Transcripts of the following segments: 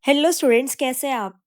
Hello students, कैसे हैं आप?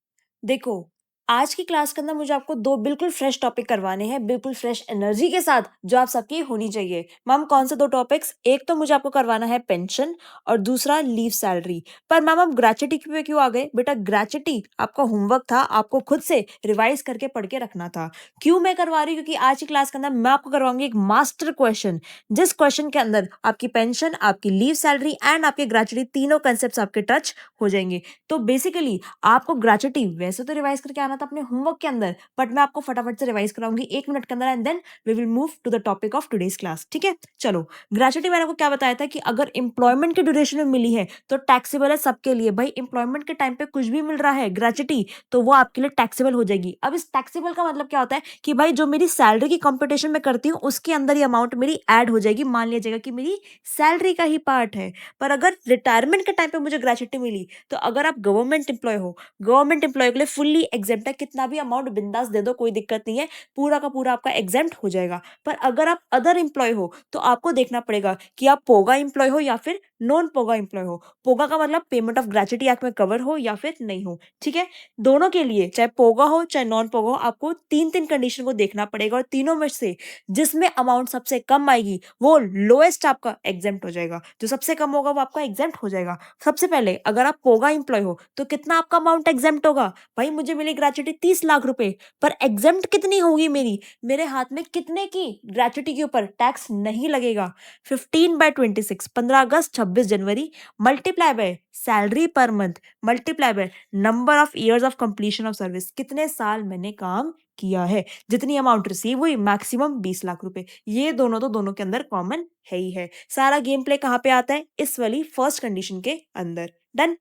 देखो, आज की क्लास के अंदर मुझे आपको 2 बिल्कुल फ्रेश टॉपिक करवाने हैं, बिल्कुल फ्रेश एनर्जी के साथ, जो आप सबकी होनी चाहिए। मैम कौन से 2 टॉपिक्स? एक तो मुझे आपको करवाना है पेंशन और दूसरा लीव सैलरी। पर मैम आप ग्रेच्युटी पे क्यों आ गए? बेटा ग्रेच्युटी आपका होमवर्क था, आपको खुद से रिवाइज़ करके पढ़ के रखना था। क्यों मैं करवा रही हूँ? क्योंकि आज की क्लास के अंदर मैं आपको करवाऊँगी एक मास्टर क्वेश्चन, जिस क्वेश्चन के अंदर आपकी पेंशन, आपकी लीव सैलरी एंड आपके ग्रेच्युटी तीनों कांसेप्ट्स आपके टच हो जाएँगे। तो बेसिकली आपको ग्रेच्युटी वैसे तो रिवाइज करके आना था अपने होमवर्क के अंदर, बट मैं आपको फटाफट से रिवाइज कराऊंगी 1 मिनट के अंदर and then we will move to the topic of today's class. ठीक है, चलो। ग्रेच्युटी मैंने आपको क्या बताया था कि अगर एम्प्लॉयमेंट के ड्यूरेशन में मिली है तो टैक्सेबल है सबके लिए। भाई एम्प्लॉयमेंट के टाइम पे कुछ भी मिल रहा है ग्रेच्युटी, तो वो आपके लिए टैक्सेबल हो जाएगी। अब इस टैक्सेबल का मतलब क्या होता है कि भाई जो मेरी सैलरी की कंपटीशन में करती हूँ उसके अंदर ये अमाउंट मेरी ऐड हो जाएगी। मान लिया जाएगा कि मेरी सैलरी का ही पार्ट है। पर अगर रिटायरमेंट के टाइम पे मुझे ग्रेच्युटी मिली, तो अगर आप गवर्नमेंट एम्प्लॉय हो, गवर्नमेंट एम्प्लॉय के लिए फुल्ली एग्जेम्प्ट है, कितना भी अमाउंट बिंदास दे दो, कोई दिक्कत नहीं है, पूरा का पूरा आपका एग्जेम्प्ट हो जाएगा। पर अगर आप अदर एम्प्लॉय हो तो आपको देखना पड़ेगा कि आप पोगा एम्प्लॉय हो या फिर नॉन पोगा एम्प्लॉय हो। पोगा का मतलब पेमेंट ऑफ ग्रेच्युटी एक्ट में कवर हो या फिर नहीं हो। ठीक है, दोनों के लिए चाहे पोगा हो चाहे नॉन पोगा हो, आपको तीन तीन कंडीशन को देखना पड़ेगा और तीनों में से जिसमें अमाउंट सबसे कम आएगी वो लोएस्ट आपका एग्जेम्प्ट हो जाएगा। जो सबसे कम होगा वो आपका एग्जेम्प्ट हो जाएगा। सबसे पहले अगर आप पोगा एम्प्लॉय हो तो कितना आपका अमाउंट एग्जेम्प्ट होगा? भाई मुझे मिली ग्रेच्युटी 30 लाख रुपए, पर एग्जेम्प्ट कितनी होगी मेरी? मेरे हाथ में कितने की ग्रेच्युटी के ऊपर टैक्स नहीं लगेगा? 15/26, 15 अगस्त, 26 जनवरी, multiply by salary per month, multiply by number of years of completion of service, कितने साल मैंने काम किया है, जितनी अमाउंट रिसीव हुई मैक्सिमम 20 लाख रुपए। ये दोनों तो दोनों के अंदर कॉमन है ही है। सारा गेम प्ले कहाँ पे आता है? इस वाली फर्स्ट कंडीशन के अंदर। Done?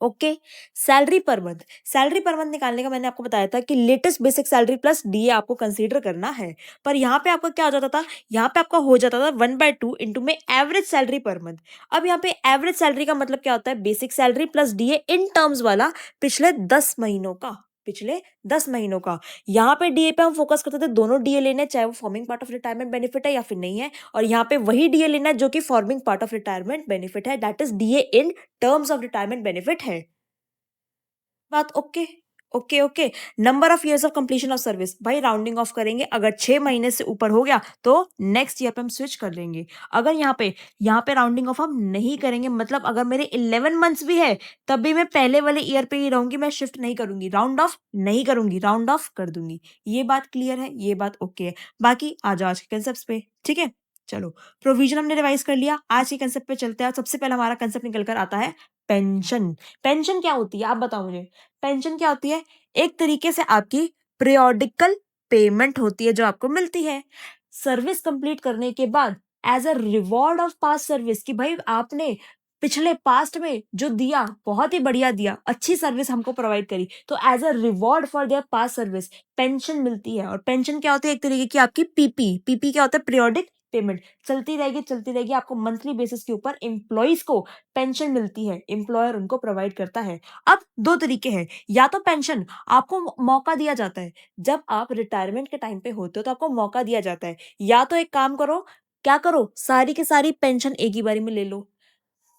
Okay. Salary per month, salary per month निकालने का मैंने आपको बताया था कि latest basic salary plus DA आपको कंसीडर करना है। पर यहाँ पे आपका क्या हो जाता था? यहाँ पे आपका हो जाता था 1/2 इंटू में एवरेज सैलरी पर मंथ। अब यहाँ पे एवरेज सैलरी का मतलब क्या होता है? Basic salary plus DA in terms वाला, पिछले 10 महीनों का, पिछले 10 महीनों का। यहाँ पे डीए पे हम फोकस करते थे, दोनों डीए लेने, चाहे वो forming part of retirement benefit है या फिर नहीं है। और यहाँ पे वही डीए लेना है जो कि forming part of retirement benefit है, that is DA in terms of retirement benefit है। बात okay? Okay okay. Number of years of completion of service, भाई राउंडिंग ऑफ करेंगे, अगर 6 महीने से ऊपर हो गया तो नेक्स्ट ईयर पे हम स्विच कर लेंगे। अगर यहाँ पे राउंडिंग ऑफ हम नहीं करेंगे, मतलब अगर मेरे 11 मंथ्स भी है तब भी मैं पहले वाले ईयर पे ही रहूंगी, मैं शिफ्ट नहीं करूंगी, राउंड ऑफ नहीं करूंगी, राउंड ऑफ कर दूंगी। ये बात क्लियर है, ये बात ओके है। बाकी आ जाओ आज के कंसेप्ट पे। ठीक है, चलो। प्रोविजन हमने रिवाइज कर लिया, आज के कंसेप्ट पे चलते हैं। सबसे पहला हमारा कंसेप्ट निकल कर आता है पेंशन। पेंशन क्या होती है आप बताओ मुझे? पेंशन क्या होती है? एक तरीके से आपकी पीरियोडिकल पेमेंट होती है जो आपको मिलती है सर्विस कंप्लीट करने के बाद, as a reward of past service, कि भाई आपने पिछले पास्ट में जो दिया बहुत ही बढ़िया दिया, अच्छी सर्विस हमको प्रोवाइड करी, तो as a reward for their past service pension मिलती है। और पेंशन क्या होती है? एक तरीके की आपकी पीपी। पीपी क्या होता है? Periodic payment. चलती रहेगी चलती रहेगी, आपको मंथली बेसिस के ऊपर एम्प्लॉइज को पेंशन मिलती है, एम्प्लॉयर उनको प्रोवाइड करता है। अब दो तरीके हैं, या तो पेंशन आपको मौका दिया जाता है, जब आप रिटायरमेंट के टाइम पे होते हो तो आपको मौका दिया जाता है, या तो एक काम करो, क्या करो, सारी की सारी पेंशन एक ही बारी में ले लो,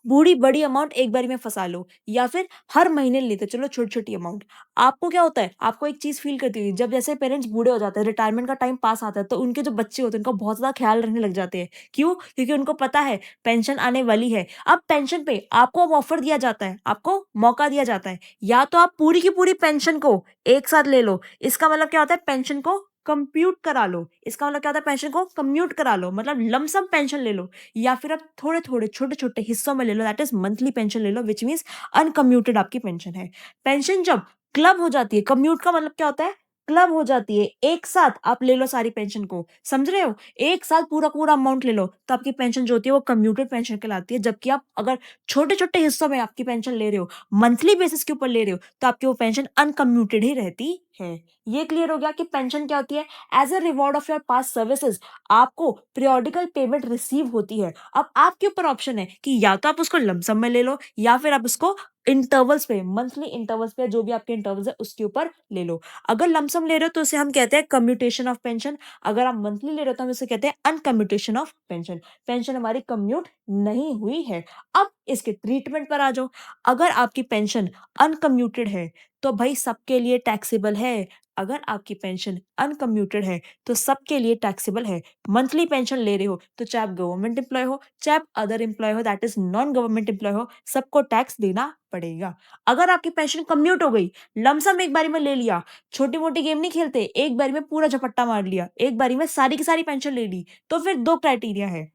बूढ़ी बड़ी अमाउंट एक बारी में फंसा लो, या फिर हर महीने लेते चलो छोटी छोटी अमाउंट। आपको क्या होता है? आपको एक चीज फील करती हुई, जब जैसे पेरेंट्स बूढ़े हो जाते हैं, रिटायरमेंट का टाइम पास आता है, तो उनके जो बच्चे होते हैं उनका बहुत ज्यादा ख्याल रखने लग जाते हैं। क्यों? क्योंकि उनको पता है पेंशन आने वाली है। अब पेंशन पे आपको ऑफर दिया जाता है, आपको मौका दिया जाता है, या तो आप पूरी की पूरी पेंशन को एक साथ ले लो। इसका मतलब क्या होता है? पेंशन को कंप्यूट करा लो। इसका मतलब क्या होता है? पेंशन को कम्यूट करा लो, मतलब लमसम पेंशन ले लो, या फिर आप थोड़े थोड़े छोटे छोटे हिस्सों में ले लो, दैट इज मंथली पेंशन ले लो, विच मीन्स अनकम्यूटेड आपकी पेंशन है। पेंशन जब क्लब हो जाती है, कम्यूट का मतलब क्या होता है? क्लब हो जाती है, एक साथ आप ले लो सारी पेंशन को, समझ रहे हो? एक साथ पूरा पूरा अमाउंट ले लो, तो आपकी पेंशन जो होती है वो कम्यूटेड पेंशन कहलाती है। जबकि आप अगर छोटे छोटे हिस्सों में आपकी पेंशन ले रहे हो, मंथली बेसिस के ऊपर ले रहे हो, तो आपकी वो पेंशन अनकम्यूटेड ही रहती है। ये क्लियर हो गया कि पेंशन क्या होती है? As a reward of your past services आपको पीरियोडिकल पेमेंट रिसीव होती है। अब आपके ऊपर ऑप्शन है कि या तो आप उसको लमसम में ले लो, या फिर आप उसको इंटरवल्स पे, मंथली इंटरवल्स पे, जो भी आपके इंटरवल्स है उसके ऊपर ले लो। अगर लमसम ले रहे हो तो उसे हम कहते हैं कम्यूटेशन ऑफ पेंशन, अगर आप मंथली ले रहे हो तो हम इसे कहते हैं अनकम्यूटेशन ऑफ पेंशन। पेंशन हमारी कम्यूट नहीं हुई है। अब इसके ट्रीटमेंट पर आ जाओ। अगर आपकी पेंशन अनकम्यूटेड है तो भाई सबके लिए टैक्सेबल है। अगर आपकी पेंशन अनकम्यूटेड है तो सबके लिए टैक्सेबल है। मंथली पेंशन ले रहे हो तो चाहे आप गवर्नमेंट एम्प्लॉय हो, चाहे आप अदर एम्प्लॉय हो, that is non government employ हो, सबको टैक्स देना पड़ेगा। अगर आपकी पेंशन कम्यूट हो गई, लमसम एक बारी में ले लिया, छोटी मोटी गेम नहीं खेलते, एक बारी में पूरा झपट्टा मार लिया, एक बारी में सारी की सारी पेंशन ले ली, तो फिर दो क्राइटेरिया है।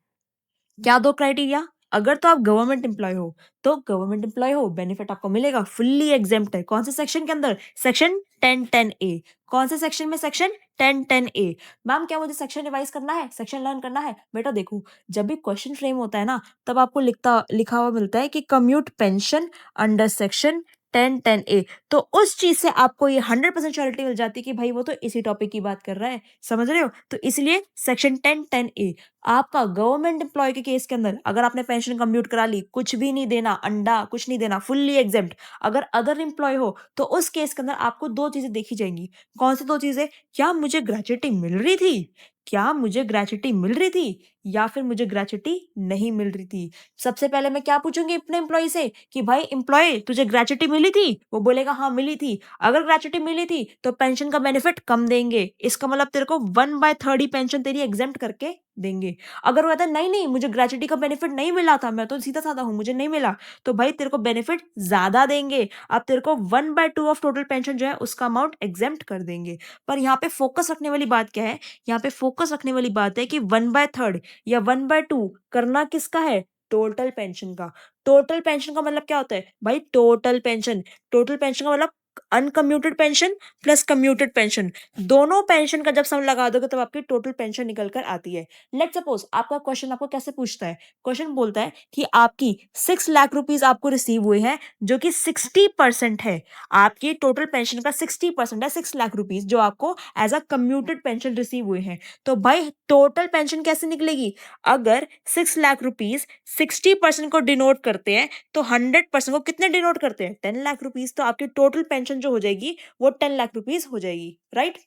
क्या दो क्राइटेरिया? अगर तो आप गवर्नमेंट एम्प्लॉय हो तो गवर्नमेंट एम्प्लॉय हो, बेनिफिट आपको मिलेगा, फुल्ली एग्जेम्प्ट है। कौन से सेक्शन के अंदर? Section 1010A। कौन से सेक्शन में? Section 1010A। मैम क्या मुझे सेक्शन रिवाइज करना है, सेक्शन लर्न करना है? बेटा देखो, जब भी क्वेश्चन फ्रेम होता है ना, तब आपको लिखा हुआ मिलता है कि commute pension under section 1010A। तो उस चीज से आपको ये 100% श्योरिटी मिल जाती है कि भाई वो तो इसी टॉपिक की बात कर रहा है। समझ रहे हो? तो इसलिए सेक्शन 1010A आपका गवर्नमेंट एम्प्लॉय के केस के अंदर, अगर आपने पेंशन कंप्यूट करा ली, कुछ भी नहीं देना, अंडा कुछ नहीं देना, फुल्ली एग्जेम्प्ट। अगर अदर एम्प्लॉय हो तो उस केस के अंदर आपको दो चीजें देखी जाएंगी। कौन सी दो चीजें? क्या मुझे ग्रेच्युटी मिल रही थी, क्या मुझे ग्रेच्युटी मिल रही थी, या फिर मुझे ग्रेच्युटी नहीं मिल रही थी। सबसे पहले मैं क्या पूछूंगी अपने एम्प्लॉय से कि भाई एम्प्लॉय तुझे ग्रेच्युटी मिली थी? वो बोलेगा हाँ मिली थी। अगर ग्रेच्युटी मिली थी तो पेंशन का बेनिफिट कम देंगे, इसका मतलब तेरे को 1/3 ही पेंशन तेरी एग्जेम्प्ट करके देंगे। अगर वो कहता है नहीं नहीं मुझे ग्रेच्युटी का बेनिफिट नहीं मिला था, मैं तो सीधा साधा हूं, मुझे नहीं मिला, तो भाई तेरे को बेनिफिट ज्यादा देंगे। अब तेरे को 1/2 ऑफ टोटल पेंशन जो है उसका अमाउंट एग्जेम्प्ट कर देंगे। पर यहाँ पे फोकस रखने वाली बात क्या है? यहाँ पे फोकस रखने वाली बात है कि 1/3 या 1/2 करना किसका है? टोटल पेंशन का। टोटल पेंशन का मतलब क्या होता है भाई? Total pension. टोटल पेंशन का मतलब uncommuted pension plus commuted pension, दोनों पेंशन का जब सम लगा दोगे तब आपकी टोटल पेंशन निकल कर आती है। लेट सपोज आपका क्वेश्चन आपको कैसे पूछता है? क्वेश्चन बोलता है कि आपकी 6 लाख रुपीज आपको रिसीव हुए हैं, जो कि 60% है। आपकी टोटल पेंशन का 60% है, 6 लाख रुपीज जो आपको as a commuted pension receive हुए हैं। तो भाई टोटल पेंशन कैसे निकलेगी? अगर 6 लाख रुपीज 60% को डिनोट करते हैं तो 100% को कितने डिनोट करते हैं? 10 लाख रुपीज। तो आपकी टोटल पेंशन जो हो जाएगी वो 10 लाख रुपीज हो जाएगी। राइट?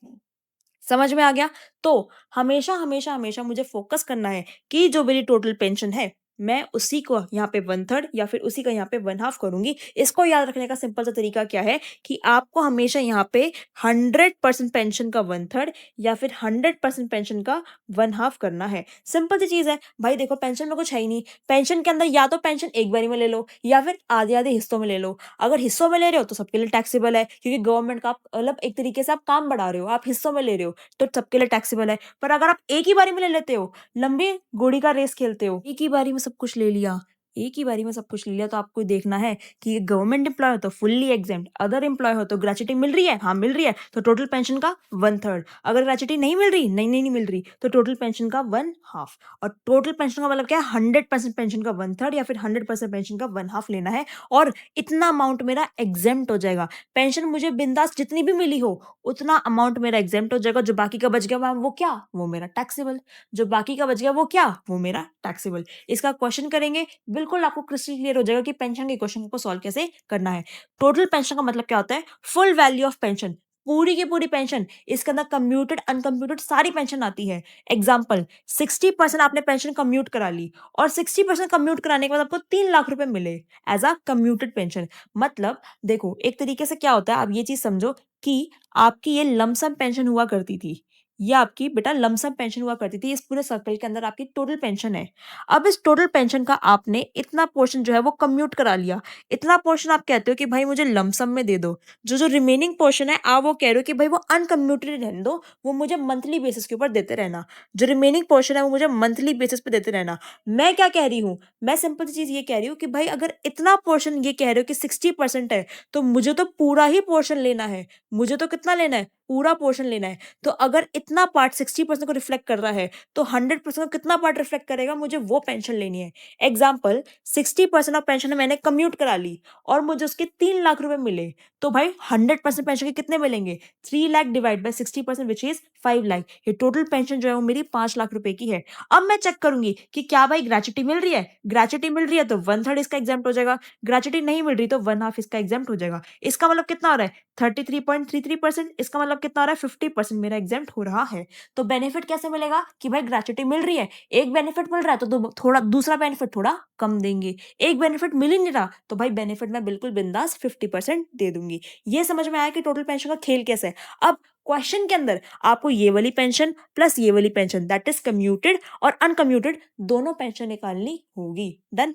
समझ में आ गया? तो हमेशा हमेशा हमेशा मुझे फोकस करना है कि जो मेरी टोटल पेंशन है मैं उसी को यहाँ पे 1/3 या फिर उसी का यहाँ पे 1/2 करूंगी। इसको याद रखने का सिंपल सा तरीका क्या है कि आपको हमेशा यहाँ पे 100% पेंशन का 1/3 या फिर 100% पेंशन का 1/2 करना है। सिंपल सी चीज है भाई। देखो पेंशन में कुछ है ही नहीं। पेंशन के अंदर या तो पेंशन एक बारी में ले लो या फिर आधे आधे हिस्सों में ले लो। अगर हिस्सों में ले रहे हो तो सबके लिए टैक्सेबल है, क्योंकि गवर्नमेंट का आप मतलब एक तरीके से आप काम बढ़ा रहे हो, आप हिस्सों में ले रहे हो तो सबके लिए टैक्सेबल है। पर अगर आप एक ही बारी में ले लेते हो, लंबी घोड़ी का रेस खेलते हो, एक ही बारी में सब कुछ ले लिया, एक ही बारी में सब कुछ ले लिया, तो आपको देखना है कि गवर्नमेंट एम्प्लॉय हो तो फुल्ली एग्जेम्प्ट, अदर एम्प्लॉय हो तो ग्रेच्युटी मिल रही है, हाँ मिल रही है, तो टोटल पेंशन का 1/3। अगर ग्रेच्युटी नहीं मिल रही, नहीं मिल रही, तो टोटल पेंशन का 1/2। और टोटल पेंशन का मतलब क्या है? 100% पेंशन का 1/3 या फिर 100% पेंशन का 1/2 लेना है। और इतना अमाउंट मेरा एग्जेम्प्ट हो जाएगा। पेंशन मुझे बिंदास जितनी भी मिली हो उतना अमाउंट मेरा एग्जेम्प्ट हो जाएगा। जो बाकी का बच गया मैम वो क्या? वो मेरा टैक्सेबल। जो बाकी का बच गया वो क्या? वो मेरा टैक्सेबल। इसका क्वेश्चन करेंगे, बिल्कुल आपको क्रिस्टल क्लियर हो जाएगा कि पेंशन के क्वेश्चन को सॉल्व कैसे करना है। टोटल पेंशन का मतलब क्या होता है? फुल वैल्यू ऑफ पेंशन, पूरी की पूरी पेंशन। इसके अंदर कम्यूटेड अनकम्यूटेड सारी पेंशन आती है। एग्जाम्पल, 60% आपने पेंशन कम्यूट करा ली और 60% कम्यूट कराने के बाद आपको 3 लाख रुपए मिले एज अ कम्यूटेड पेंशन। मतलब देखो एक तरीके से क्या होता है, आप ये चीज समझो कि आपकी ये लमसम पेंशन हुआ करती थी, ये आपकी बेटा लमसम पेंशन हुआ करती थी। इस पूरे सर्कल के अंदर आपकी टोटल पेंशन है। अब इस टोटल पेंशन का आपने इतना पोर्शन जो है वो कम्यूट करा लिया। इतना पोर्शन आप कहते हो कि भाई मुझे लमसम में दे दो। जो जो रिमेनिंग पोर्शन है आप वो कह रहे हो कि भाई वो अनकम्यूटेड रहने दो, वो मुझे मंथली बेसिस के ऊपर देते रहना। जो रिमेनिंग पोर्शन है वो मुझे मंथली बेसिस पे देते रहना। मैं क्या कह रही हूँ? मैं सिंपल सी चीज ये कह रही हूँ कि भाई अगर इतना पोर्शन ये कह रहे हो कि 60% है, तो मुझे तो पूरा ही पोर्शन लेना है। मुझे तो कितना लेना है? पूरा पोर्शन लेना है। तो अगर इतना पार्ट 60% को रिफ्लेक्ट कर रहा है तो 100% को कितना पार्ट रिफ्लेक्ट करेगा? मुझे वो पेंशन लेनी है। एग्जाम्पल, 60% ऑफ पेंशन मैंने कम्यूट करा ली और मुझे उसके 3 लाख रुपए मिले, तो भाई 100% पेंशन के कितने मिलेंगे? 3 lakh divide by 60% which is 5 lakh, ये टोटल पेंशन जो है वो मेरी 5 लाख रुपए की है। अब मैं चेक करूंगी कि क्या भाई ग्रेच्युटी मिल रही है, ग्रेच्युटी मिल रही है तो 1/3 इसका एग्जाम्प्ट हो जाएगा, ग्रेच्युटी नहीं मिल रही तो 1/2 इसका एग्जाम्प्ट हो जाएगा। इसका मतलब कितना हो रहा है 33.33%, इसका मतलब कितना हो रहा है 50% मेरा एग्जाम्प्ट हो रहा है। तो बेनिफिट कैसे मिलेगा कि भाई ग्रेच्युटी मिल रही है, एक बेनिफिट मिल रहा है तो थोड़ा दूसरा बेनिफिट थोड़ा कम देंगे, एक बेनिफिट मिल ही नहीं रहा तो भाई बेनिफिट मैं बिल्कुल बिंदास 50% दे दूंगी। ये समझ में आया कि टोटल पेंशन का खेल कैसे है। अब क्वेश्चन के अंदर आपको ये वाली पेंशन प्लस ये वाली पेंशन दैट इज कम्यूटेड और अनकम्यूटेड दोनों पेंशन निकालनी होगी। डन।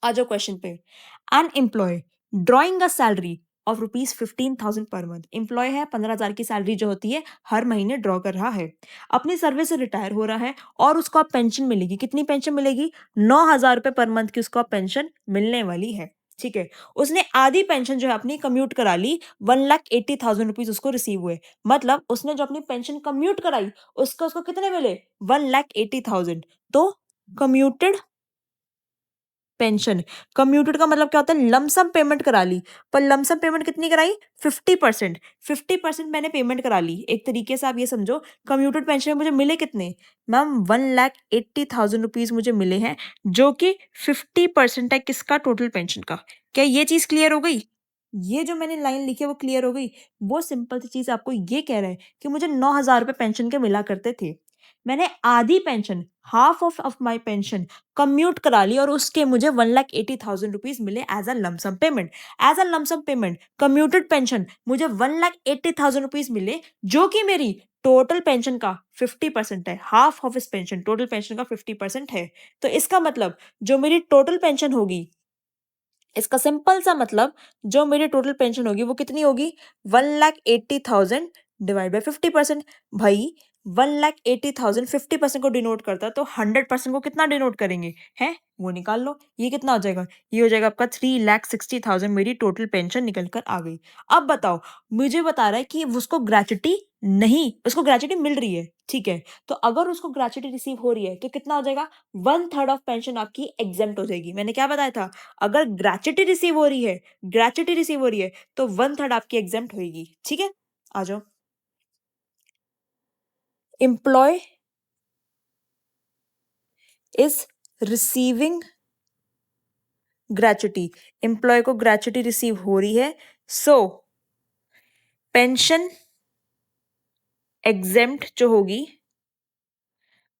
आ जाओ क्वेश्चन पे। An employ drawing a salary of ₹15,000 per month, employ है 15,000 की सैलरी जो होती है हर महीने ड्रॉ कर रहा है, अपनी सर्विस से रिटायर हो रहा है और उसको अब पेंशन मिलेगी। कितनी पेंशन मिलेगी? 9,000 रुपए पर मंथ की उसको पेंशन मिलने वाली है। ठीक है, उसने आधी पेंशन जो है अपनी कम्यूट करा ली, 1,80,000 रुपीज उसको रिसीव हुए। मतलब उसने जो अपनी पेंशन कम्यूट कराई उसको कितने मिले? 1,80,000। तो कम्यूटेड पेंशन, कम्यूटेड का मतलब क्या होता है? लमसम पेमेंट करा ली, पर लमसम पेमेंट कितनी कराई? 50%। 50% मैंने पेमेंट करा ली। एक तरीके से आप ये समझो कम्यूटेड पेंशन में मुझे मिले कितने? मैम 1,80,000 रुपीज मुझे मिले हैं जो कि 50% है किसका? टोटल पेंशन का। क्या ये चीज क्लियर हो गई? ये जो मैंने लाइन लिखी है वो क्लियर हो गई। वो सिंपल सी चीज आपको ये कह रहा है कि मुझे 9,000 रुपए पेंशन के मिला करते थे, मैंने आधी pension, half of my pension commute करा ली और उसके मुझे 1,80,000 रुपीज मिले as a lump sum payment. As a lump sum payment commuted pension मुझे 1,80,000 रुपीज मिले जो कि मेरी टोटल पेंशन का 50% है। हाफ ऑफ इस पेंशन टोटल पेंशन का 50% है। तो इसका मतलब जो मेरी टोटल पेंशन होगी, इसका सिंपल सा मतलब जो मेरी टोटल पेंशन होगी वो कितनी होगी? 1,80,000 डिवाइड बाय 50%। भाई 1,80,000 50% को डिनोट करता है तो 100% को कितना डिनोट करेंगे हैं? वो निकाल लो। ये कितना हो जाएगा? ये हो जाएगा आपका 3,60,000 मेरी टोटल पेंशन निकल कर आ गई। अब बताओ, मुझे बता रहा है कि उसको ग्रेच्युटी नहीं, उसको ग्रेच्युटी मिल रही है। ठीक है, तो अगर उसको ग्रेच्युटी रिसीव हो रही है तो कितना हो जाएगा? 1/3 ऑफ पेंशन आपकी एग्जेम्प्ट हो जाएगी। मैंने क्या बताया था? अगर ग्रेच्युटी रिसीव हो रही है, ग्रेच्युटी रिसीव हो रही है तो 1/3 आपकी एग्जेम्प्ट होगी। ठीक है, आ जाओ। Employ is receiving gratuity, employ को ग्रेच्युटी रिसीव हो रही है, सो पेंशन एग्जेम्प्ट जो होगी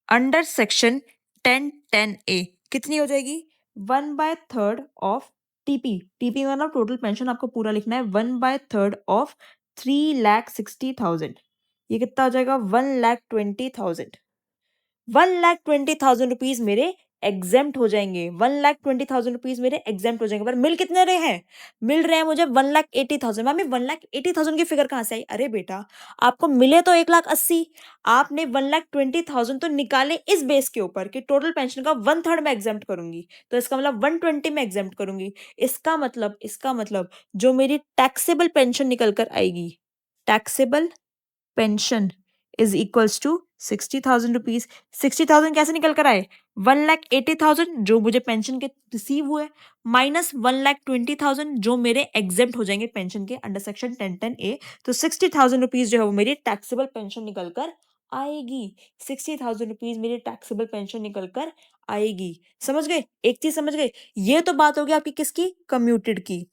अंडर सेक्शन 1010A कितनी हो जाएगी? 1/3 ऑफ टीपी। टीपी मतलब टोटल पेंशन आपको पूरा लिखना है। 1/3 ऑफ 3,60,000, ये कितना हो जाएगा? 1,20,000। 1,20,000 रुपीज मेरे एग्जेम्प्ट हो जाएंगे। 1,20,000 रुपीज मेरे एग्जेम्प्ट हो जाएंगे। पर मिल कितने रहे हैं? मिल रहे हैं मुझे 1,80,000। मैम 1,80,000 की फिगर कहां से आई? अरे बेटा, आपको मिले तो 1,80,000, आपने 1,20,000 तो निकाले इस बेस के ऊपर कि टोटल पेंशन का 1/3 में एग्जेम्प्ट करूंगी, तो इसका मतलब 120 में एग्जेम्प्ट करूंगी। इसका मतलब जो मेरी टैक्सेबल पेंशन निकल कर आएगी, taxable pension is equals to 60,000 rupees. 60,000 कैसे निकल कर आए? 1,80,000 जो मुझे पेंशन के रिसीव हुए माइनस 1,20,000 जो मेरे एग्जेम्प्ट हो जाएंगे पेंशन के अंडर सेक्शन 1010A। तो 60,000 रुपीज जो है वो मेरी टैक्सेबल पेंशन निकल कर आएगी। 60,000 रुपीज मेरी टैक्सेबल पेंशन निकल कर आएगी। समझ गए? एक चीज समझ गए? ये तो बात हो गई आपकी किसकी? कम्यूटेड की,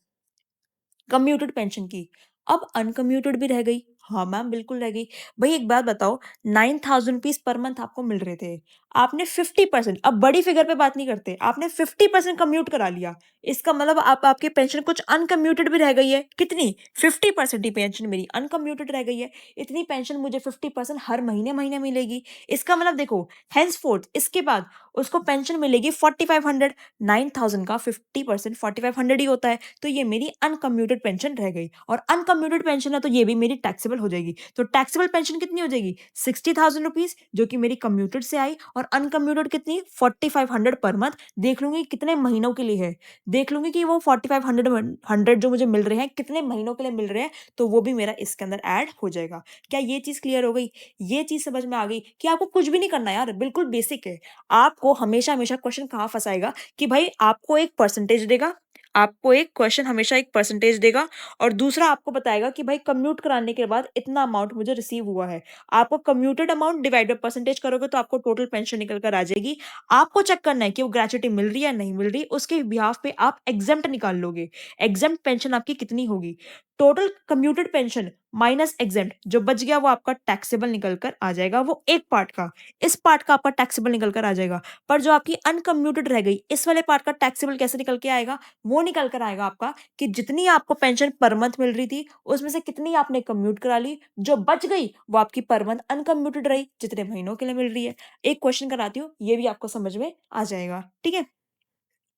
कम्यूटेड पेंशन की। अब अनकम्यूटेड भी रह गई। हाँ मैम बिल्कुल रह गई। भाई एक बात बताओ, 9,000 रुपीज पर मंथ आपको मिल रहे थे, आपने 50%, अब बड़ी फिगर पे बात नहीं करते, आपने 50% कम्यूट करा लिया। इसका मतलब आपकी पेंशन कुछ अनकम्यूटेड भी रह गई है। कितनी? 50% ही पेंशन मेरी अनकम्यूटेड रह गई है। इतनी पेंशन मुझे 50% हर महीने महीने मिलेगी। इसका मतलब देखो, हेंसफोर्थ इसके बाद उसको पेंशन मिलेगी 4,500। 9,000 का 50% 4,500 ही होता है, तो ये मेरी अनकम्यूटेड पेंशन रह गई। और अनकम्यूटेड पेंशन है तो ये भी मेरी टैक्सेबल हो जाएगी। तो टैक्सेबल पेंशन कितनी हो जाएगी? 60,000 रुपीज जो कि मेरी कम्यूटेड से आई, और अनकम्यूटेड कितनी? 4,500 पर मंथ। देख लूंगी कितने महीनों के लिए है, देख लूंगी कि वो 4,500 जो मुझे मिल रहे हैं कितने महीनों के लिए मिल रहे हैं, तो वो भी मेरा इसके अंदर ऐड हो जाएगा। क्या ये चीज क्लियर हो गई? ये चीज समझ में आ गई कि आपको कुछ भी नहीं करना यार, बिल्कुल बेसिक है। आपको हमेशा हमेशा क्वेश्चन कहाँ फंसाएगा कि भाई आपको एक परसेंटेज देगा, आपको एक क्वेश्चन हमेशा एक परसेंटेज देगा और दूसरा आपको बताएगा कि भाई कम्यूट कराने के बाद इतना अमाउंट मुझे रिसीव हुआ है। आपको commuted amount divide by percentage करोगे तो आपको टोटल पेंशन निकल कर आ जाएगी। आपको चेक करना है कि वो ग्रेचुटी मिल रही है या नहीं मिल रही, उसके बिहाफ पे आप एग्जेम्प्ट निकाल लोगे। एग्जेम्प्ट पेंशन आपकी कितनी होगी, total commuted pension minus exempt, जो बच गया वो आपका टैक्सेबल निकल कर आ जाएगा। वो एक पार्ट का, इस पार्ट का आपका टैक्सेबल निकल कर आ जाएगा। पर जो आपकी अनकम्यूटेड रह गई, इस वाले पार्ट का टैक्सेबल कैसे निकल के आएगा, वो निकल कर आएगा आपका कि जितनी आपको पेंशन पर मंथ मिल रही थी उसमें से कितनी आपने कम्यूट करा ली, जो बच गई वो आपकी पर मंथ अनकम्यूटेड रही, जितने महीनों के लिए मिल रही है। एक क्वेश्चन कराती हूँ, ये भी आपको समझ में आ जाएगा। ठीक है,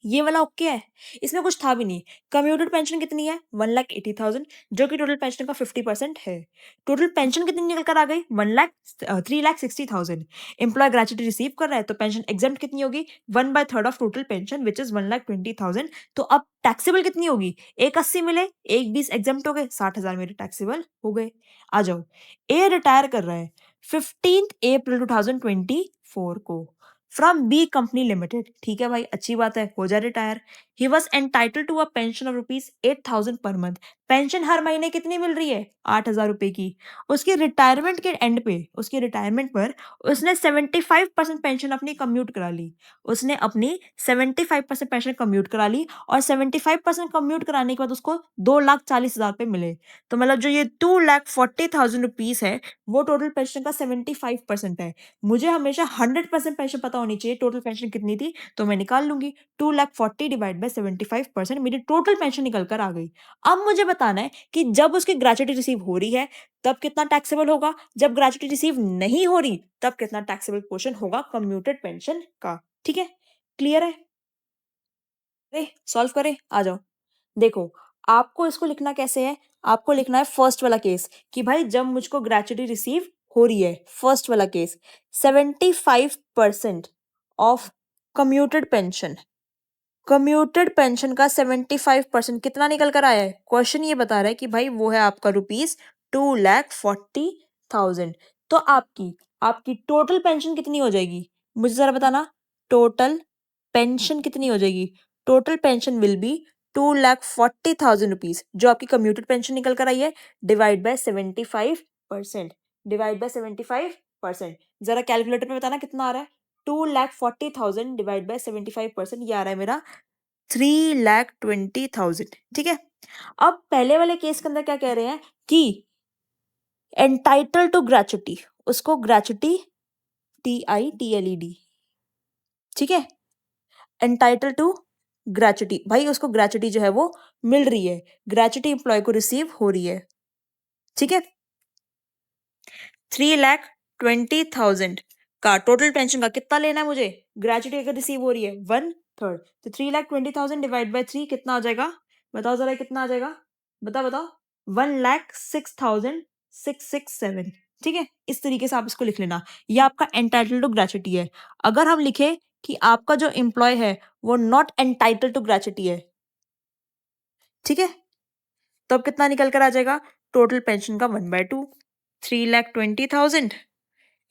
ये वाला ओके है, इसमें कुछ था भी नहीं। कम्यूटेड पेंशन कितनी है, 1,80,000, जो कि टोटल पेंशन का 50% है। टोटल पेंशन कितनी निकल कर आ गई, 3,60,000। एम्प्लॉय ग्रेचुटी रिसीव कर रहा है तो पेंशन एग्जेम्प्ट कितनी होगी, 1/3 of total pension which is 1,20,000। तो अब टैक्सेबल कितनी होगी, 180 मिले, 120 एग्जेम्प्ट हो गए, 60,000 मेरे टैक्सेबल हो गए। आ जाओ, ए रिटायर कर रहा है 15 अप्रैल 2024 को फ्रॉम बी कंपनी लिमिटेड। ठीक है भाई, अच्छी बात है, हो जाए retire. He was entitle to a pension of ₹8,000 per month. Pension हर महीने कितनी मिल रही है, 8,000 रुपए की। उसकी रिटायरमेंट के एंड पे, उसकी रिटायरमेंट पर उसने 75% पेंशन अपनी कम्यूट करा ली। उसने अपनी 75% पेंशन कम्यूट करा ली और 75% कम्यूट कराने के बाद उसको 2,40,000 रुपए मिले। तो मतलब जो ये 2,40,000 रुपीज है वो टोटल पेंशन का 75% है। मुझे हमेशा 100% पेंशन पता होनी चाहिए, टोटल पेंशन कितनी थी तो मैं निकाल लूंगी। 2,40,000 डिवाइड बाय 75%, मेरी टोटल पेंशन निकल कर आ गई। अब मुझे बताना है कि जब उसकी ग्रेचुटी रिसीव हो रही है तब कितना टैक्सेबल होगा, जब ग्रेचुटी रिसीव नहीं हो रही तब कितना टैक्सेबल पोर्शन होगा कम्यूटेड पेंशन का। ठीक है, क्लियर है, अरे सॉल्व करें, आ जाओ। देखो, आपको इसको लिखना कैसे है, आपको लिखना है फर्स्ट वाला केस कि भाई जब मुझको ग्रेचुटी रिसीव हो रही है, फर्स्ट वाला case 75% of commuted pension, commuted pension का 75% कितना निकल कर आया है, क्वेश्चन ये बता रहा है कि भाई वो है आपका ₹2,40,000। तो आपकी आपकी टोटल पेंशन कितनी हो जाएगी, मुझे जरा बताना। टोटल पेंशन कितनी हो जाएगी, total pension will be 2,40,000 rupees, जो आपकी कम्यूटेड पेंशन निकल कर आई है, डिवाइड बाय 75%, डिवाइड बाय 75%। जरा कैलकुलेटर में बताना कितना आ रहा है, 2,40,000 डिवाइड बाय 75%, ये आ रहा है मेरा 3,20,000। ठीक है, अब पहले वाले केस के अंदर क्या कह रहे हैं कि एंटाइटल टू ग्रेचुटी, उसको ग्रेचुटी TITLED, ठीक है, एंटाइटल टू ग्रेचुटी, भाई उसको ग्रेचुटी जो है वो मिल रही है, ग्रेचुटी एम्प्लॉय को रिसीव हो रही है। ठीक है, 3,20,000 का टोटल पेंशन का कितना लेना है मुझे, ग्रेचुटी अगर रिसीव हो रही है 1/3, तो 3,20,000 डिवाइड बाय 3 कितना आ जाएगा, बताओ जरा कितना आ जाएगा, बताओ बताओ, 1,06,667। ठीक है, इस तरीके से आप इसको लिख लेना, ये आपका एंटाइटल टू ग्रेचुटी है। अगर हम लिखे कि आपका जो एम्प्लॉय है वो नॉट एंटाइटल टू ग्रेचुटी है, ठीक है, तो अब कितना निकल कर आ जाएगा, टोटल पेंशन का 1/2, 3,20,000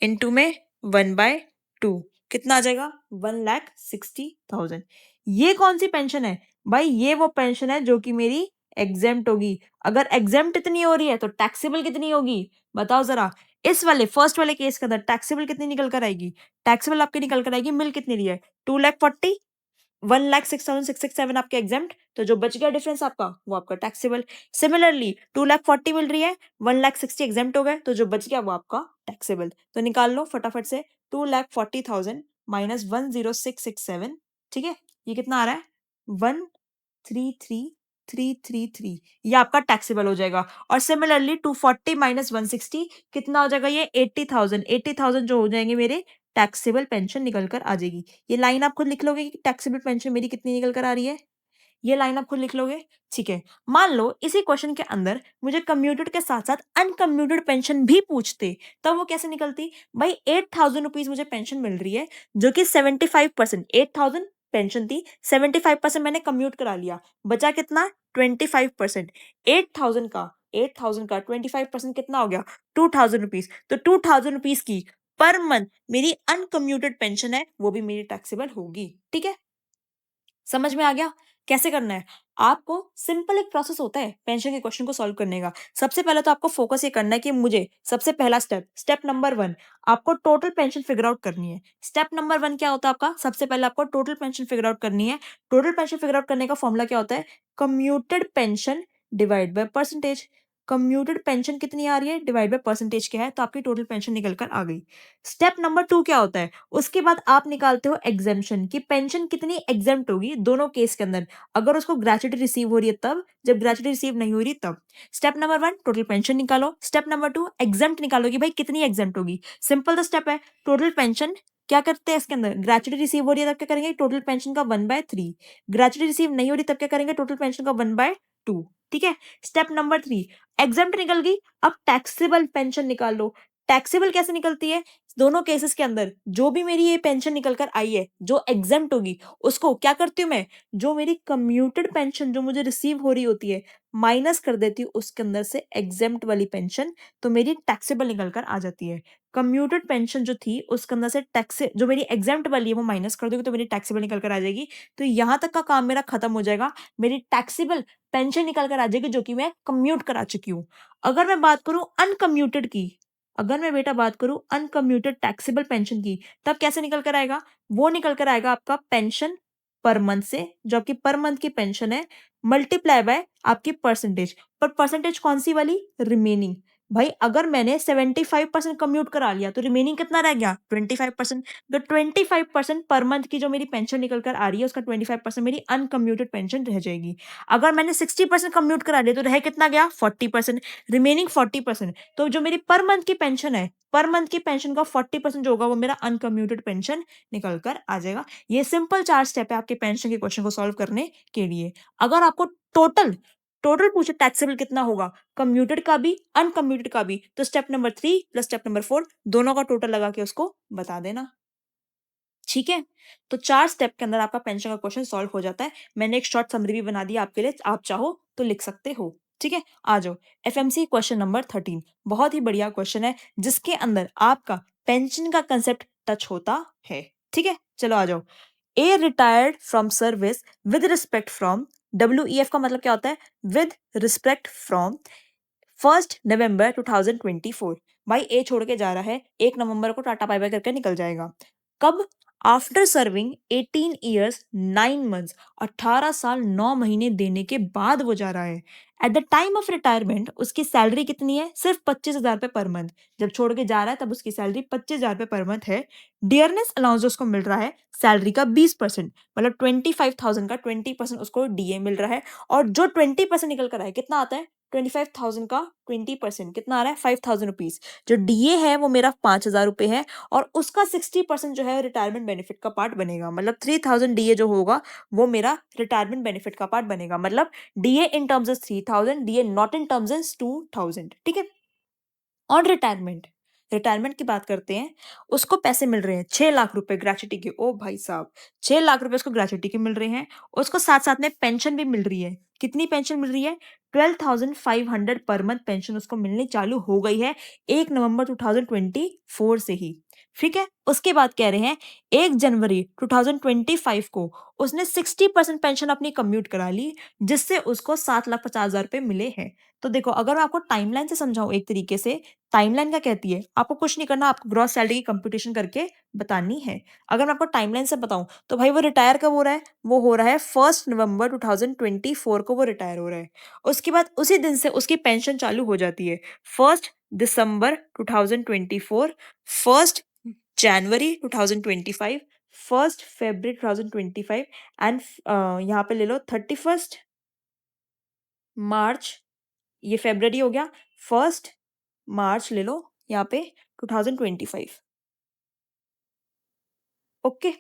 इनटू में 1/2 कितना आ जाएगा, 1,60,000। ये कौन सी पेंशन है भाई, ये वो पेंशन है जो कि मेरी एग्जेम्प्ट होगी। अगर एग्जेम्प्ट इतनी हो रही है तो टैक्सेबल कितनी होगी, बताओ जरा। इस वाले फर्स्ट वाले केस के अंदर टैक्सेबल कितनी निकल कर आएगी, टैक्सेबल आपकी निकल कर आएगी, मिल कितनी रही है, 2,40,000, 1,06,667 आपके एग्जेम्प्ट, तो जो बच गया डिफरेंस आपका वो आपका टैक्सेबल। सिमिलरली 2,40,000 मिल रही है, 1,60,000 एग्जेम्प्ट हो गए, तो जो बच गया वो आपका टैक्सेबल। तो निकाल लो फटाफट से, 2,40,000 माइनस 1,06,667, ठीक है, ये कितना आ रहा है, 1,33,333, ये आपका टैक्सेबल हो जाएगा। और सिमिलरली 240 माइनस 160 कितना हो जाएगा, ये 80,000, 80,000 जो हो जाएंगे मेरे टैक्सेबल पेंशन निकल कर आ जाएगी। ये लाइन आप खुद लिख लोगे कि टैक्सेबल पेंशन मेरी कितनी निकल कर आ रही है, ये लाइन आप खुद लिख लोगे। ठीक है, मान लो इसी क्वेश्चन के अंदर मुझे कम्यूटेड के साथ साथ अनकम्यूटेड पेंशन भी पूछते, तब वो कैसे निकलती, भाई 8,000 रुपीज मुझे पेंशन मिल रही है, जो कि 75%, 8,000 पेंशन थी, 75% मैंने कम्यूट करा लिया, बचा कितना, 25%। 8,000 का 25% कितना हो गया, 2,000 रुपीज। तो 2,000 रुपीज की पर मंथ मेरी अनकम्यूटेड पेंशन है, वो भी मेरी टैक्सेबल होगी। ठीक है, समझ में आ गया, कैसे करना है? आपको सिंपल एक प्रोसेस होता है पेंशन के क्वेश्चन को सॉल्व करने का। सबसे पहले तो आपको फोकस ये करना है कि मुझे सबसे पहला स्टेप नंबर 1 आपको टोटल पेंशन फिगर आउट करनी है। स्टेप नंबर 1 क्या होता है आपका? सबसे पहले आपको टोटल पेंशन फिगर आउट करनी है। टोटल पेंशन फिगर आउट करने का फॉर्मूला क्या होता है? Commuted pension divide by percentage. Commuted pension कितनी आ रही है डिवाइड बाय परसेंटेज क्या है, तो आपकी टोटल पेंशन निकल कर आ गई। स्टेप नंबर 2 क्या होता है? उसके बाद आप निकालते हो एग्जेम्पशन की पेंशन कितनी एग्जेम्प्ट होगी दोनों केस के अंदर, अगर उसको ग्रेचुइटी रिसीव हो रही है तब, जब ग्रेचुइटी रिसीव नहीं हो रही तब। स्टेप नंबर 1 टोटल पेंशन निकालो। स्टेप नंबर 2 एग्जेम्प्ट निकालो कि भाई कितनी एग्जेम्प्ट होगी। सिंपल सा स्टेप है। टोटल पेंशन क्या करते हैं इसके अंदर? ग्रेचुइटी रिसीव हो रही है तब क्या करेंगे? टोटल पेंशन का 1/3। ग्रेचुइटी रिसीव नहीं हो रही तब क्या करेंगे? टोटल पेंशन का 1/2। ठीक है। स्टेप नंबर 3 एग्जेम्प्ट निकल गई, अब टैक्सेबल पेंशन निकाल लो। टैक्सेबल कैसे निकलती है? दोनों केसेस के अंदर जो भी मेरी ये पेंशन निकल कर आई है जो एग्जेम्प्ट होगी उसको क्या करती हूँ मैं, जो मेरी कम्यूटेड पेंशन जो मुझे रिसीव हो रही होती है माइनस कर देती हूँ उसके अंदर से एग्जेम्प्ट वाली पेंशन, तो मेरी टैक्सेबल निकल कर आ जाती है। कम्यूटेड पेंशन जो थी उसके अंदर से टैक्स जो मेरी एग्जेम्प्ट वाली है वो माइनस कर दोगे तो मेरी टैक्सेबल निकल कर आ जाएगी। तो यहाँ तक का काम मेरा खत्म हो जाएगा, मेरी टैक्सेबल पेंशन निकल कर आ जाएगी जो कि मैं कम्यूट करा चुकी हूँ। अगर मैं बात करूँ अनकम्यूटेड की, अगर मैं बेटा बात करूं अनकम्यूटेड टैक्सेबल पेंशन की, तब कैसे निकल कर आएगा? वो निकल कर आएगा आपका पेंशन पर मंथ से, जो आपकी पर मंथ की पेंशन है, मल्टीप्लाई बाय आपकी परसेंटेज। पर परसेंटेज कौन सी वाली? रिमेनिंग। भाई अगर मैंने 75% कम्यूट करा लिया तो रिमेनिंग कितना रह गया? 25%। तो 25% पर मंथ की जो मेरी पेंशन निकल कर आ रही है उसका 25% मेरी अनकम्यूटेड पेंशन रह जाएगी। अगर मैंने 60% कम्यूट करा लिया तो रह कितना गया? 40%। रिमेनिंग 40%। तो जो मेरी पर मंथ की पेंशन है, पर मंथ की पेंशन का 40% जो होगा वो मेरा अनकम्यूटेड पेंशन निकल कर आ जाएगा। ये सिंपल 4 स्टेप है आपके पेंशन के क्वेश्चन को सॉल्व करने के लिए। अगर आपको टोटल टोटल पूछे टैक्सेबल कितना होगा, कम्यूटेड का भी अनकम्यूटेड का भी, तो step number 3 plus step number 4 दोनों का टोटल लगा के उसको बता देना। ठीक है। तो 4 स्टेप के अंदर आपका पेंशन का क्वेश्चन सॉल्व हो जाता है। मैंने एक शॉर्ट समरी भी बना दी आपके लिए, आप चाहो तो लिख सकते हो। ठीक है। आ जाओ एफएमसी क्वेश्चन नंबर 13। बहुत ही बढ़िया क्वेश्चन है जिसके अंदर आपका पेंशन का कंसेप्ट टच होता है। ठीक है, चलो आ जाओ। A retired from service with respect from, WEF का मतलब क्या होता है? विद रिस्पेक्ट फ्रॉम 1 नवंबर 2024। भाई ए छोड़ के जा रहा है, 1 नवंबर को टाटा बाय बाय करके निकल जाएगा। कब? आफ्टर सर्विंग 18 ईयर्स 9 मंथ्स, 18 साल 9 महीने देने के बाद वो जा रहा है। Eight the time of retirement उसकी सैलरी कितनी है? सिर्फ 25,000 रुपए पर मंथ। जब छोड़ के जा रहा है तब उसकी सैलरी 25,000 रुपए पर मंथ है। डियरनेस अलाउंस उसको मिल रहा है सैलरी का 20%, मतलब 25,000 का 20% उसको डीए मिल रहा है। और जो 20% निकल कर आए कितना आता है? 25,000 का 20% कितना आ रहा है? 5,000 रुपीज। जो डीए है वो मेरा 5,000 रुपए है और उसका 60% जो है रिटायरमेंट बेनिफिट का पार्ट बनेगा, मतलब 3,000 डीए जो होगा वो मेरा रिटायरमेंट बेनिफिट का पार्ट बनेगा। मतलब DA in terms is 3,000, DA not in terms is 2,000। ठीक है। ऑन रिटायरमेंट, रिटायरमेंट की बात करते हैं, उसको पैसे मिल रहे हैं 6 लाख रुपए ग्रेचुटी के। ओ भाई साहब, 6 लाख रुपए उसको ग्रेचुटी के मिल रहे हैं। उसको साथ साथ में पेंशन भी मिल रही है। कितनी पेंशन मिल रही है? 12,500 पर मंथ पेंशन उसको मिलनी चालू हो गई है 1 नवंबर 2024 से ही। ठीक है। उसके बाद कह रहे हैं 1 जनवरी 2025 को उसने 60% पेंशन अपनी कम्यूट करा ली, जिससे उसको 7,50,000 रुपए मिले हैं। तो देखो, अगर मैं आपको टाइमलाइन से समझाऊं एक तरीके से, टाइमलाइन क्या कहती है? आपको कुछ नहीं करना, आपको ग्रॉस सैलरी की कंप्यूटेशन करके बतानी है। अगर मैं आपको टाइमलाइन से बताऊं तो भाई वो रिटायर कब हो रहा है? वो हो रहा है 1 नवंबर 2024 को वो रिटायर हो रहा है। उसके बाद उसी दिन से उसकी पेंशन चालू हो जाती है। 1 दिसंबर 2024, 1 जनवरी 2025, 1 फरवरी 2025 एंड यहाँ पे ले लो 31 मार्च, ये फेब्रवरी हो गया, 1 मार्च ले लो यहाँ पे 2025। ओके।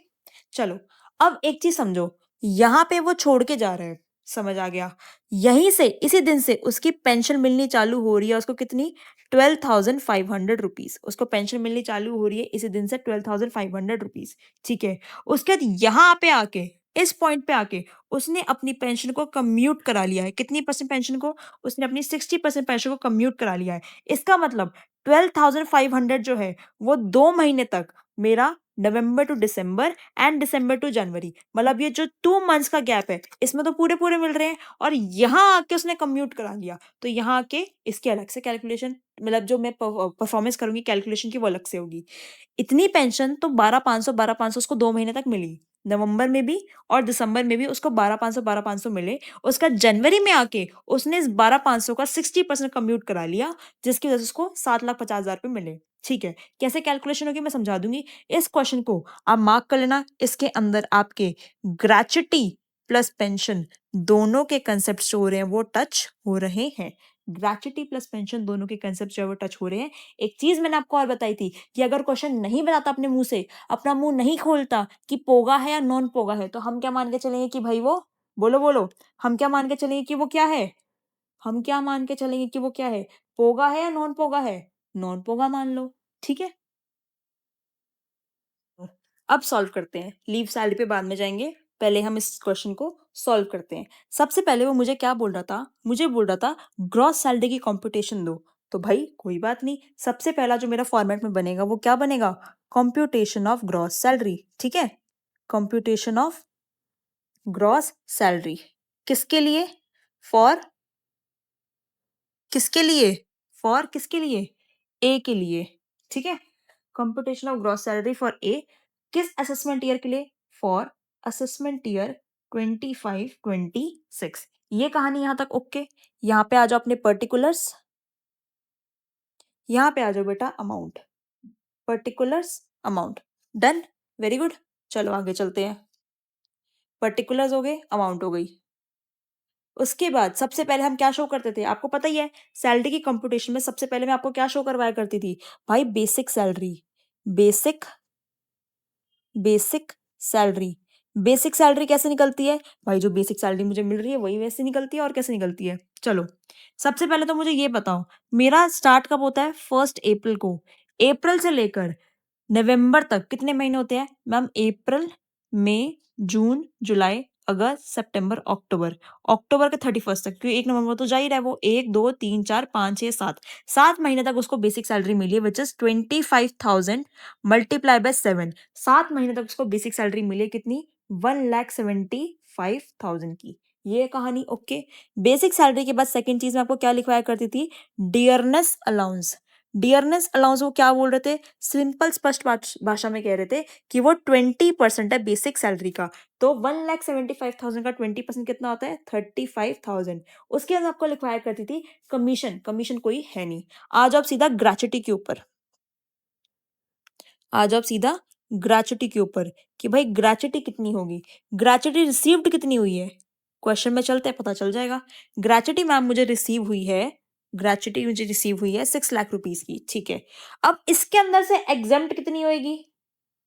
चलो, अब एक चीज समझो, यहाँ पे वो छोड़ के जा रहे हैं, समझ आ गया? यहीं से इसी दिन से उसकी पेंशन मिलनी चालू हो रही है। उसको कितनी? 12,500 रुपीज उसको पेंशन मिलनी चालू हो रही है इसी दिन से, 12,500 रुपीज। ठीक है। उसके बाद यहाँ पे आके, इस पॉइंट पे आके उसने अपनी पेंशन को कम्यूट करा लिया है। कितनी परसेंट पेंशन को? उसने अपनी 60% पेंशन को कम्यूट करा लिया है। इसका मतलब 12,500 जो है वो 2 महीने तक मेरा November to December and December to January, मतलब ये जो 2 मंथ्स का गैप है इसमें तो पूरे पूरे मिल रहे हैं, और यहाँ आके उसने कम्यूट करा लिया, तो यहाँ आके इसके अलग से कैलकुलेशन, मतलब जो मैं परफॉर्मेंस करूंगी कैलकुलेशन की वो अलग से होगी। इतनी पेंशन तो 12,500 उसको 2 महीने तक मिली, नवंबर में भी और दिसंबर में भी उसको 12,500 मिले। उसका जनवरी में आके उसने इस 12,500 का 60% कम्यूट करा लिया, जिसकी वजह से उसको 7,50,000 रुपये मिले। ठीक है, कैसे कैलकुलेशन होगी मैं समझा दूंगी। इस क्वेश्चन को आप मार्क कर लेना, इसके अंदर आपके ग्रेच्युटी प्लस पेंशन दोनों के कंसेप्ट जो हो रहे हैं वो टच हो रहे हैं। ग्रेच्युटी प्लस पेंशन दोनों के कंसेप्ट जो है वो टच हो रहे हैं। एक चीज मैंने आपको और बताई थी कि अगर क्वेश्चन नहीं बताता अपने मुंह से, अपना मुंह नहीं खोलता कि पोगा है या नॉन पोगा है, तो हम क्या मान के चलेंगे कि भाई वो, बोलो बोलो, हम क्या मान के चलेंगे कि वो क्या है, हम क्या मान के चलेंगे कि वो क्या है, पोगा है या नॉन पोगा है, नॉन पोगा मान लो। ठीक है, अब सॉल्व करते हैं, लीव सैलरी पे बाद में जाएंगे, पहले हम इस क्वेश्चन को सॉल्व करते हैं। सबसे पहले वो मुझे क्या बोल रहा था, मुझे बोल रहा था ग्रॉस सैलरी की कंप्यूटेशन दो। तो भाई कोई बात नहीं, सबसे पहला जो मेरा फॉर्मेट में बनेगा वो क्या बनेगा, कंप्यूटेशन ऑफ ग्रॉस सैलरी। ठीक है, कंप्यूटेशन ऑफ ग्रॉस सैलरी किसके लिए, फॉर किसके लिए, फॉर किसके लिए, ए के लिए। ठीक है, computation of gross salary for a, किस असेसमेंट ईयर के लिए, फॉर असेसमेंट ईयर 25-26। ये कहानी यहां तक ओके। यहाँ पे आ जाओ अपने पर्टिकुलर्स, यहाँ पे आ जाओ बेटा amount, particulars amount, done, very good. चलो आगे चलते हैं, पर्टिकुलर्स हो गए, अमाउंट हो गई। उसके बाद सबसे पहले हम क्या शो करते थे, आपको पता ही है, सैलरी की कंप्यूटेशन में सबसे पहले मैं आपको क्या शो करवाया करती थी, भाई basic salary, basic basic salary. Basic salary कैसे निकलती है, भाई जो बेसिक सैलरी मुझे मिल रही है वही वैसे निकलती है, और कैसे निकलती है, चलो सबसे पहले तो मुझे ये बताओ, मेरा स्टार्ट कब होता है, 1 अप्रैल को। अप्रैल से लेकर नवंबर तक कितने महीने होते हैं मैम, अप्रैल, मई, जून, जुलाई, अगस्त, सितंबर, अक्टूबर, अक्टूबर के 31 तक, क्योंकि 1 नवंबर तो जा ही रहा है वो, 1 2 3 4 5 6 7, 7 महीने तक उसको बेसिक सैलरी मिली है, विच इज 25,000 मल्टीप्लाई बाय 7, 7 महीने तक उसको बेसिक सैलरी मिली है कितनी, 1,75,000 की। ये कहानी ओके। बेसिक सैलरी के बाद सेकंड चीज में आपको क्या लिखवाया करती थी, डियरनेस अलाउंस। डियरनेस अलाउंस वो क्या बोल रहे थे, सिंपल स्पष्ट भाषा में कह रहे थे कि वो 20% है बेसिक सैलरी का, तो 1,75,000 का 20% कितना होता है, 35,000। उसके अंदर आपको लिखवाया करती थी कमीशन, कमीशन कोई है नहीं। आ जाओ सीधा ग्रेच्युटी के ऊपर, आ जाओ सीधा ग्रेच्युटी के ऊपर, कि भाई ग्रेच्युटी कितनी होगी, ग्रेच्युटी रिसीव्ड कितनी हुई है, क्वेश्चन में चलते हैं पता चल जाएगा। ग्रेच्युटी मैम मुझे रिसीव हुई है, ग्रेच्युटी मुझे रिसीव हुई है 6 लाख रुपीज की। ठीक है, अब इसके अंदर से एग्जेम्प्ट कितनी होएगी,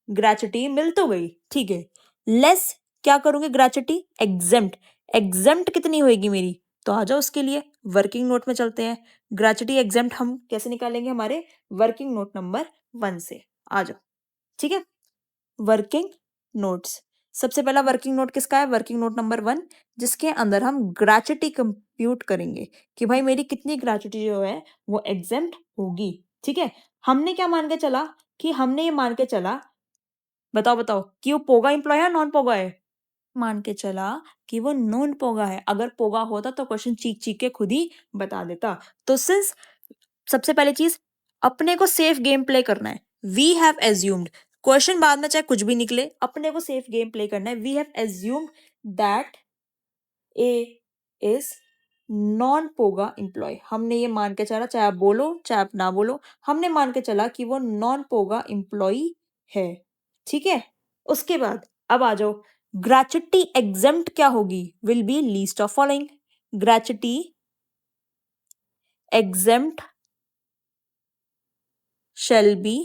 ग्रेच्युटी मिल तो गई, ठीक है, लेस क्या करूंगी, ग्रेच्युटी एग्जेम्प्ट, एग्जेम्प्ट कितनी होएगी मेरी, तो आ जाओ उसके लिए वर्किंग नोट में चलते हैं। ग्रेच्युटी एग्जेम्प्ट हम कैसे निकालेंगे, हमारे वर्किंग नोट नंबर 1 से, आ जाओ। ठीक है, वर्किंग नोट्स, सबसे पहला वर्किंग नोट किसका है, वर्किंग नोट नंबर 1, जिसके अंदर हम ग्रेच्युटी कंप्यूट करेंगे कि भाई मेरी कितनी ग्रेच्युटी जो है वो एग्जेम्प्ट होगी। ठीक है, हमने क्या मान के चला, कि हमने ये मान के चला, बताओ बताओ कि वो पोगा एम्प्लॉय है नॉन पोगा है, मान के चला कि वो नॉन पोगा है, अगर पोगा होता तो क्वेश्चन चीख चीख के खुद ही बता देता। तो सिंस सबसे पहली चीज, अपने को सेफ गेम प्ले करना है, वी हैव एज्यूम्ड, क्वेश्चन बाद में चाहे कुछ भी निकले, अपने को सेफ गेम प्ले करना है, we have assumed that A is non पोगा एम्प्लॉय, हमने ये मान के चला, चाहे आप बोलो चाहे आप ना बोलो, हमने मान के चला कि वो नॉन पोगा एम्प्लॉय है। ठीक है, उसके बाद अब आ जाओ, ग्रेच्युटी एग्जेम्प्ट क्या होगी, will be least of following, gratuity exempt shall be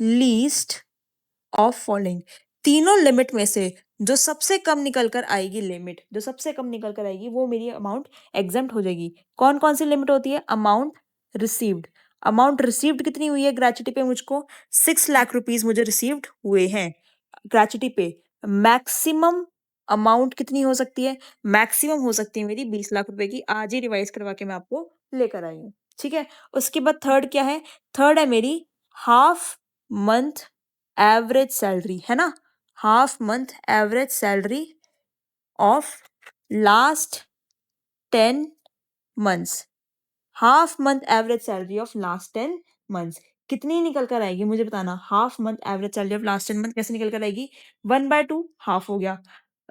least of following, तीनों लिमिट में से जो सबसे कम निकल कर आएगी, लिमिट जो सबसे कम निकल कर आएगी वो मेरी अमाउंट एग्जेम्प्ट हो जाएगी। कौन कौन सी लिमिट होती है, अमाउंट रिसीव्ड, अमाउंट रिसीव्ड कितनी हुई है ग्रेच्युटी पे, मुझको 6 लाख रुपीज मुझे रिसीव्ड हुए हैं ग्रेच्युटी पे। मैक्सिमम अमाउंट कितनी हो सकती है, मैक्सिमम हो सकती है मेरी 20 लाख रुपए की, आज ही रिवाइज करवा के मैं आपको लेकर आई हूँ। ठीक है, उसके बाद थर्ड क्या है, थर्ड है मेरी हाफ मंथ एवरेज सैलरी है ना, half month average salary of last 10 months, half month average salary of last 10 months कितनी निकल कर आएगी मुझे बताना। Half month average salary of last 10 month कैसे निकल कर आएगी, 1/2 हाफ हो गया।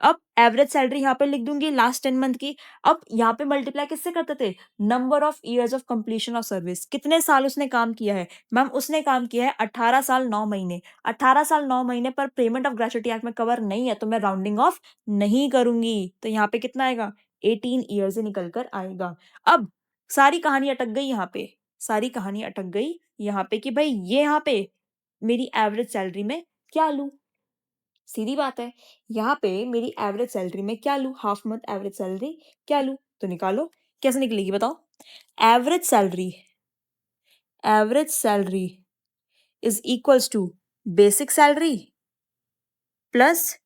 अब एवरेज सैलरी यहाँ पे लिख दूंगी लास्ट 10 मंथ की। अब यहाँ पे मल्टीप्लाई किससे करते थे, number of years of completion of service, कितने साल उसने काम किया है। मैम उसने काम किया है 18 साल 9 महीने, 18 साल 9 महीने पर पेमेंट ऑफ ग्रेच्युटी एक्ट में कवर नहीं है तो मैं राउंडिंग ऑफ नहीं करूंगी, तो यहाँ पे कितना आएगा 18 ईयर्स निकल कर आएगा। अब सारी कहानी अटक गई यहाँ पे, सारी कहानी अटक गई यहाँ पे कि भाई ये यहाँ पे मेरी एवरेज सैलरी में क्या लूं, सीधी बात है, यहाँ पे मेरी एवरेज सैलरी में क्या लूं, हाफ मंथ एवरेज सैलरी क्या लूं, तो निकालो कैसे निकलेगी बताओ। Average salary is equals to basic salary plus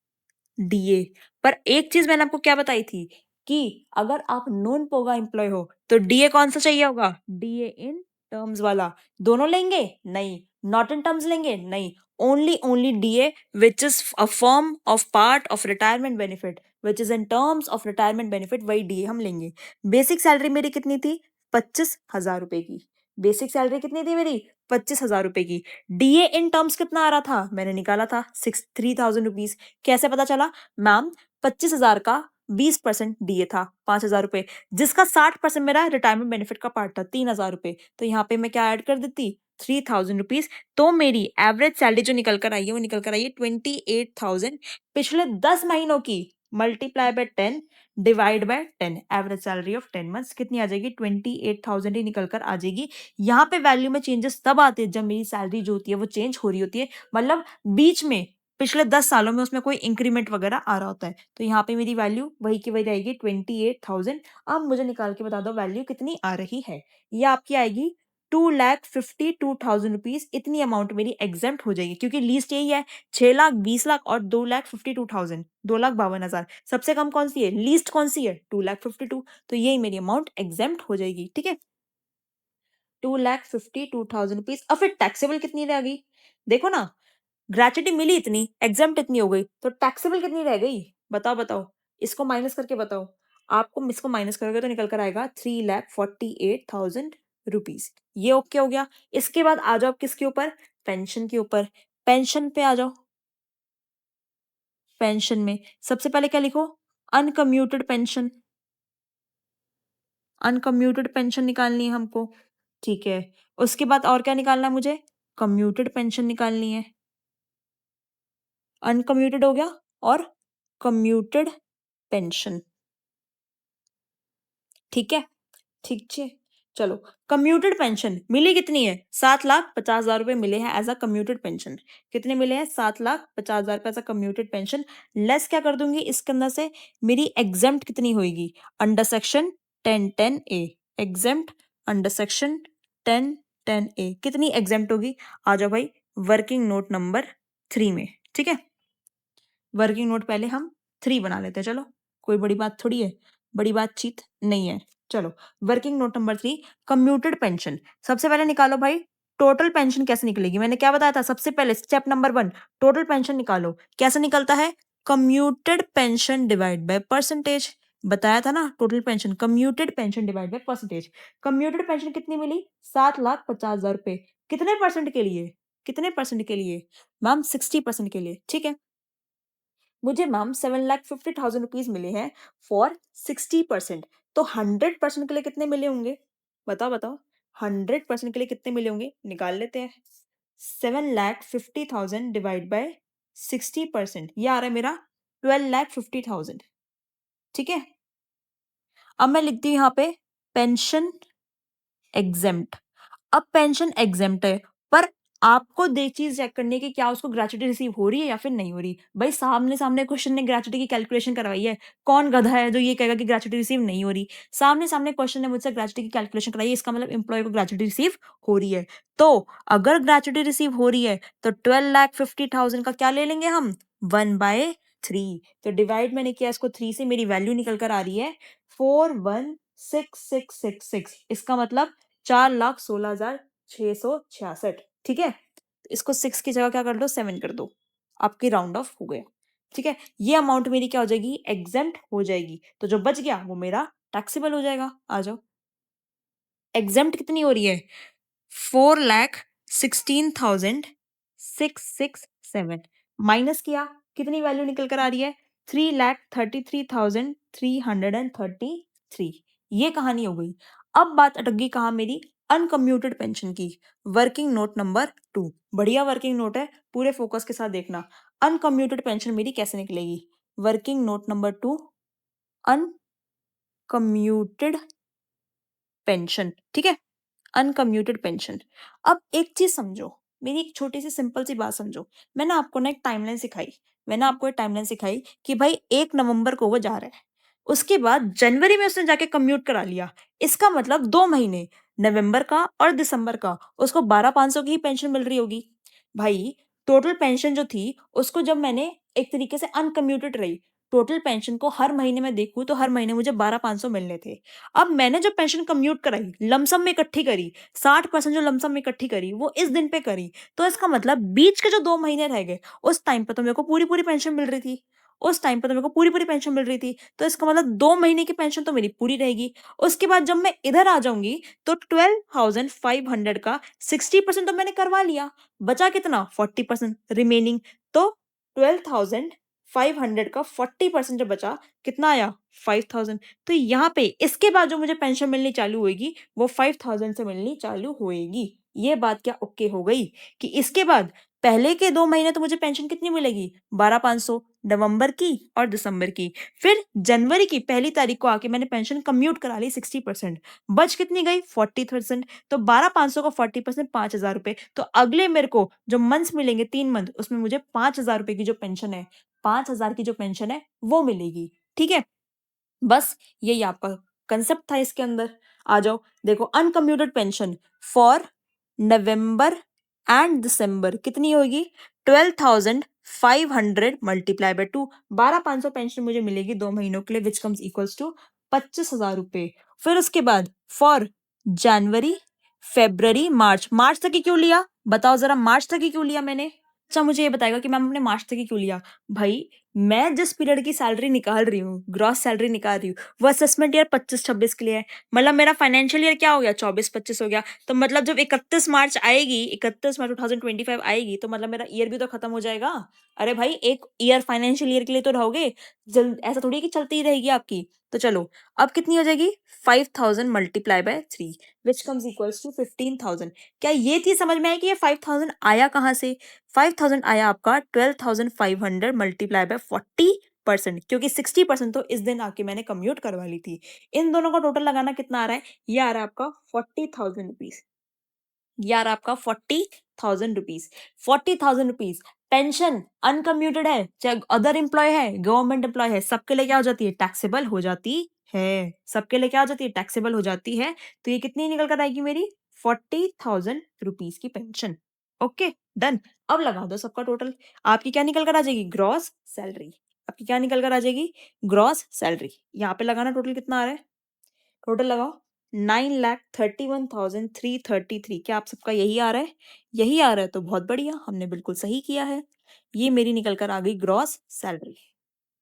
DA. पर एक चीज मैंने आपको क्या बताई थी कि अगर आप नॉन पोगा एम्प्लॉय हो तो डीए कौन सा चाहिए होगा, डीए इन टर्म्स वाला। दोनों लेंगे नहीं, नॉट इन टर्म्स लेंगे नहीं, only DA which is a form of part of retirement benefit which is in terms of retirement benefit, वही डीए हम लेंगे। बेसिक सैलरी मेरी कितनी थी, 25,000 रुपए की। बेसिक सैलरी कितनी थी मेरी, 25,000 रुपए की। डीए इन टर्म्स कितना आ रहा था, मैंने निकाला था 3,000 रुपीज। कैसे पता चला, मैम 25,000 का 20% डीए था 5,000 रुपए, जिसका 60% मेरा रिटायरमेंट बेनिफिट का पार्ट था 3,000 रुपए, तो यहाँ पे मैं क्या ऐड कर देती 3,000 रुपीज। तो मेरी एवरेज सैलरी जो निकल कर आई है वो निकल कर आई है 28,000 पिछले 10 महीनों की, multiply by 10 divide by 10, average salary of 10 months कितनी आ जाएगी 28,000 ही निकल कर आ जाएगी। यहाँ पे वैल्यू में चेंजेस तब आते हैं जब मेरी सैलरी जो होती है वो चेंज हो रही होती है, मतलब बीच में पिछले 10 सालों में उसमें कोई इंक्रीमेंट वगैरह आ रहा होता है, तो यहाँ पे मेरी वैल्यू वही की वही रहेगी 28,000। अब मुझे निकाल के बता दो वैल्यू कितनी आ रही है, ये आपकी आएगी 2,52,000 रुपीज। इतनी अमाउंट मेरी एग्जेम्प्ट हो जाएगी क्योंकि लीस्ट यही है 6 लाख 20 लाख और 2,52,000, 2,52,000। सबसे कम कौन सी है, लीस्ट कौन सी है 2,52,000, तो यही मेरी अमाउंट एग्जेम्प्ट हो जाएगी, ठीक है 2,52,000 रुपीज। अब फिर टैक्सेबल कितनी रहेगी, देखो ना, ग्रेच्युटी मिली इतनी, एग्जाम्प्ट इतनी हो गई, तो टैक्सेबल कितनी रह गई, बताओ बताओ, इसको माइनस करके बताओ। आपको इसको माइनस करोगे तो निकल कर आएगा 3,48,000 रुपीज। ये ओके हो गया। इसके बाद आ जाओ किसके ऊपर, पेंशन के ऊपर। पेंशन पे आ जाओ। पेंशन में सबसे पहले क्या लिखो, अनकम्यूटेड पेंशन, अनकम्यूटेड पेंशन निकालनी है हमको, ठीक है। उसके बाद और क्या निकालना है मुझे, कम्यूटेड पेंशन निकालनी है। अनकम्यूटेड हो गया और कम्यूटेड पेंशन, ठीक है, ठीक है। चलो, कम्यूटेड पेंशन मिली कितनी है, 7,50,000 रुपए मिले हैं एज अ कम्यूटेड पेंशन। कितने मिले हैं, 7,50,000 रुपए as a commuted pension. Less क्या कर दूंगी इसके अंदर से, मेरी एग्जेम्प्ट कितनी होगी, under section 1010A, exempt under section 1010A कितनी एग्जेम्प्ट होगी, आ जाओ भाई वर्किंग नोट नंबर 3 में, ठीक है। वर्किंग नोट पहले हम 3 बना लेते हैं, चलो कोई बड़ी बात थोड़ी है, बड़ी बातचीत नहीं है। चलो, working note number 3, commuted pension. सबसे पहले निकालो भाई टोटल पेंशन कैसे निकलेगी, मैंने क्या बताया था सबसे पहले, स्टेप नंबर 1 टोटल पेंशन निकालो। कैसे निकलता है, commuted pension divide by percentage, बताया था ना, total pension commuted pension divide by percentage. Commuted pension कितनी मिली, 7,50,000 रुपए, कितने परसेंट के लिए, कितने परसेंट के लिए, मैम 60% के लिए, ठीक है। मुझे मैम 7,50,000 रुपीज मिले हैं फॉर 60%, तो 100% के लिए कितने मिले होंगे, बताओ बताओ, 100% के लिए कितने मिले होंगे, निकाल लेते हैं। 7,50,000 डिवाइड बाय 60%, ये आ रहा है मेरा 12,50,000, ठीक है। अब मैं लिखती हूँ यहाँ पे पेंशन एग्जेम्प्ट। अब पेंशन एग्जेम्प्ट है, पर आपको देख चीज चेक करनी है कि क्या उसको ग्रेच्युटी रिसीव हो रही है या फिर नहीं हो रही। भाई सामने सामने क्वेश्चन ने ग्रेच्युटी की कैलकुलेशन करवाई है, कौन गधा है जो ये कहेगा कि ग्रेच्युटी रिसीव नहीं हो रही। सामने सामने क्वेश्चन ने मुझसे ग्रेच्युटी की कैलकुलेशन कराई है, इसका मतलब एम्प्लॉय को ग्रेच्युटी रिसीव हो रही है। तो अगर ग्रेच्युटी रिसीव हो रही है तो 12,50,000 का क्या ले लेंगे हम, 1/3। तो डिवाइड मैंने किया इसको 3 से, मेरी वैल्यू निकल कर आ रही है 4,16,666, इसका मतलब 4,16,666, ठीक है। इसको 6 की जगह क्या कर दो, 7 कर दो, आपकी राउंड ऑफ हो गया। ठीक है, ये अमाउंट मेरी क्या हो जाएगी, एग्जेम्प्ट हो जाएगी, तो जो बच गया वो मेरा टैक्सेबल हो जाएगा। आ जाओ, एग्जेम्प्ट कितनी हो रही है, 4,16,667 माइनस किया, कितनी वैल्यू निकल कर आ रही है, 3,33,333। ये कहानी हो गई। अब बात अटक गई कहाँ मेरी, अनकम्यूटेड पेंशन की। वर्किंग नोट नंबर 2, बढ़िया वर्किंग नोट है, पूरे फोकस के साथ देखना। अनकम्यूटेड पेंशन मेरी कैसे निकलेगी, working note number 2, uncommuted pension. ठीक है, अनकम्यूटेड पेंशन। अब एक चीज समझो, मेरी एक छोटी सी सिंपल सी बात समझो। मैंने आपको ना एक टाइमलाइन सिखाई, मैंने आपको एक टाइमलाइन सिखाई कि भाई 1 नवंबर को वो जा रहा है, उसके बाद जनवरी में उसने जाके कम्यूट करा लिया, इसका मतलब 2 महीने, नवंबर का और दिसंबर का, उसको 12,500 की ही पेंशन मिल रही होगी। भाई टोटल पेंशन जो थी उसको जब मैंने एक तरीके से अनकम्यूटेड रही, टोटल पेंशन को हर महीने में देखूं तो हर महीने मुझे 12,500 मिलने थे। अब मैंने जो पेंशन कम्यूट कराई, लमसम में इकट्ठी करी, 60% जो लमसम में इकट्ठी करी वो इस दिन पे करी, तो इसका मतलब बीच के जो 2 महीने रह गए उस टाइम पर तो मेरे को पूरी पूरी पेंशन मिल रही थी, उस टाइम पर तो मेरे को पूरी पूरी पेंशन मिल रही थी, तो इसका मतलब 2 महीने की पेंशन तो मेरी पूरी रहेगी। उसके बाद जब मैं इधर आ जाऊंगी तो 12,500 का 60% तो मैंने करवा लिया, बचा कितना, 40% रिमेनिंग। तो 12,500 का 40% जो बचा, कितना आया, 5,000। तो यहाँ पे इसके बाद जो मुझे पेंशन मिलनी चालू होगी वो 5,000 से मिलनी चालू होएगी। ये बात क्या ओके हो गई, कि इसके बाद पहले के 2 महीने तो मुझे पेंशन कितनी मिलेगी, 12,500, नवंबर की और दिसंबर की। फिर जनवरी की 1 तारीख को आके मैंने पेंशन कम्यूट करा ली 60%, बच कितनी गई, 40%। तो 12,500 का 40%, 5,000 रुपए। तो अगले मेरे को जो मंथ्स मिलेंगे, 3 मंथ, उसमें मुझे 5,000 रुपए की जो पेंशन है, 5,000 की जो पेंशन है वो मिलेगी। ठीक है, बस यही आपका कंसेप्ट था इसके अंदर। आ जाओ, देखो अनकम्प्यूटेड पेंशन फॉर नवंबर एंड दिसंबर कितनी होगी, 12,500 मल्टीप्लाई बाय 2, 12,500 पेंशन मुझे मिलेगी 2 महीनों के लिए, विच कम्स इक्वल्स टू 25,000 रुपए। फिर उसके बाद फॉर जनवरी, फेब्रवरी, मार्च, मार्च तक ही क्यों लिया, बताओ जरा, मार्च तक ही क्यों लिया मैंने। अच्छा मुझे ये बताएगा कि मैम हमने मार्च तक ही क्यों लिया। भाई मैं जिस पीरियड की सैलरी निकाल रही हूँ, ग्रॉस सैलरी निकाल रही हूँ, वो असेसमेंट ईयर 25-26 के लिए है, मतलब मेरा फाइनेंशियल ईयर क्या हो गया, 24-25 हो गया। तो मतलब जब 31 मार्च आएगी, 31 मार्च 2025 आएगी, तो मतलब मेरा ईयर भी तो खत्म हो जाएगा। अरे भाई एक ईयर फाइनेंशियल ईयर के लिए तो रहोगे, जल्द ऐसा थोड़ी कि चलती ही रहेगी आपकी। तो चलो, अब कितनी हो जाएगी, 5,000 multiply by 3, which comes equals to 15,000। क्या ये चीज समझ में आई कि ये 5,000 आया कहाँ से, 5,000 आया आपका 12,500 मल्टीप्लाई बाय 40%, क्योंकि 60% तो इस दिन आके मैंने कम्यूट करवा ली थी। इन दोनों का टोटल लगाना कितना आ रहा है, ये आ रहा है आपका 40,000 रुपीज, ये आ रहा है आपका 40,000 रुपीज, 40,000 रुपीज। पेंशन अनकम्यूटेड है, चाहे अदर एम्प्लॉय है, गवर्नमेंट एम्प्लॉय है, सबके लिए क्या हो जाती है, टैक्सेबल हो जाती है, सबके लिए क्या हो जाती है, टैक्सेबल हो जाती है। तो ये कितनी निकल कर आएगी मेरी, 40,000 रुपीज की पेंशन। Okay done. अब लगा दो सबका टोटल, आपकी क्या निकल कर आ जाएगी, ग्रॉस सैलरी। आपकी क्या निकल कर आ जाएगी, ग्रॉस सैलरी। यहाँ पे लगाना टोटल कितना आ रहा है, टोटल लगाओ, 9,31,333। क्या आप सबका यही आ रहा है, यही आ रहा है तो बहुत बढ़िया, हमने बिल्कुल सही किया है। ये मेरी निकल कर आ गई ग्रॉस सैलरी।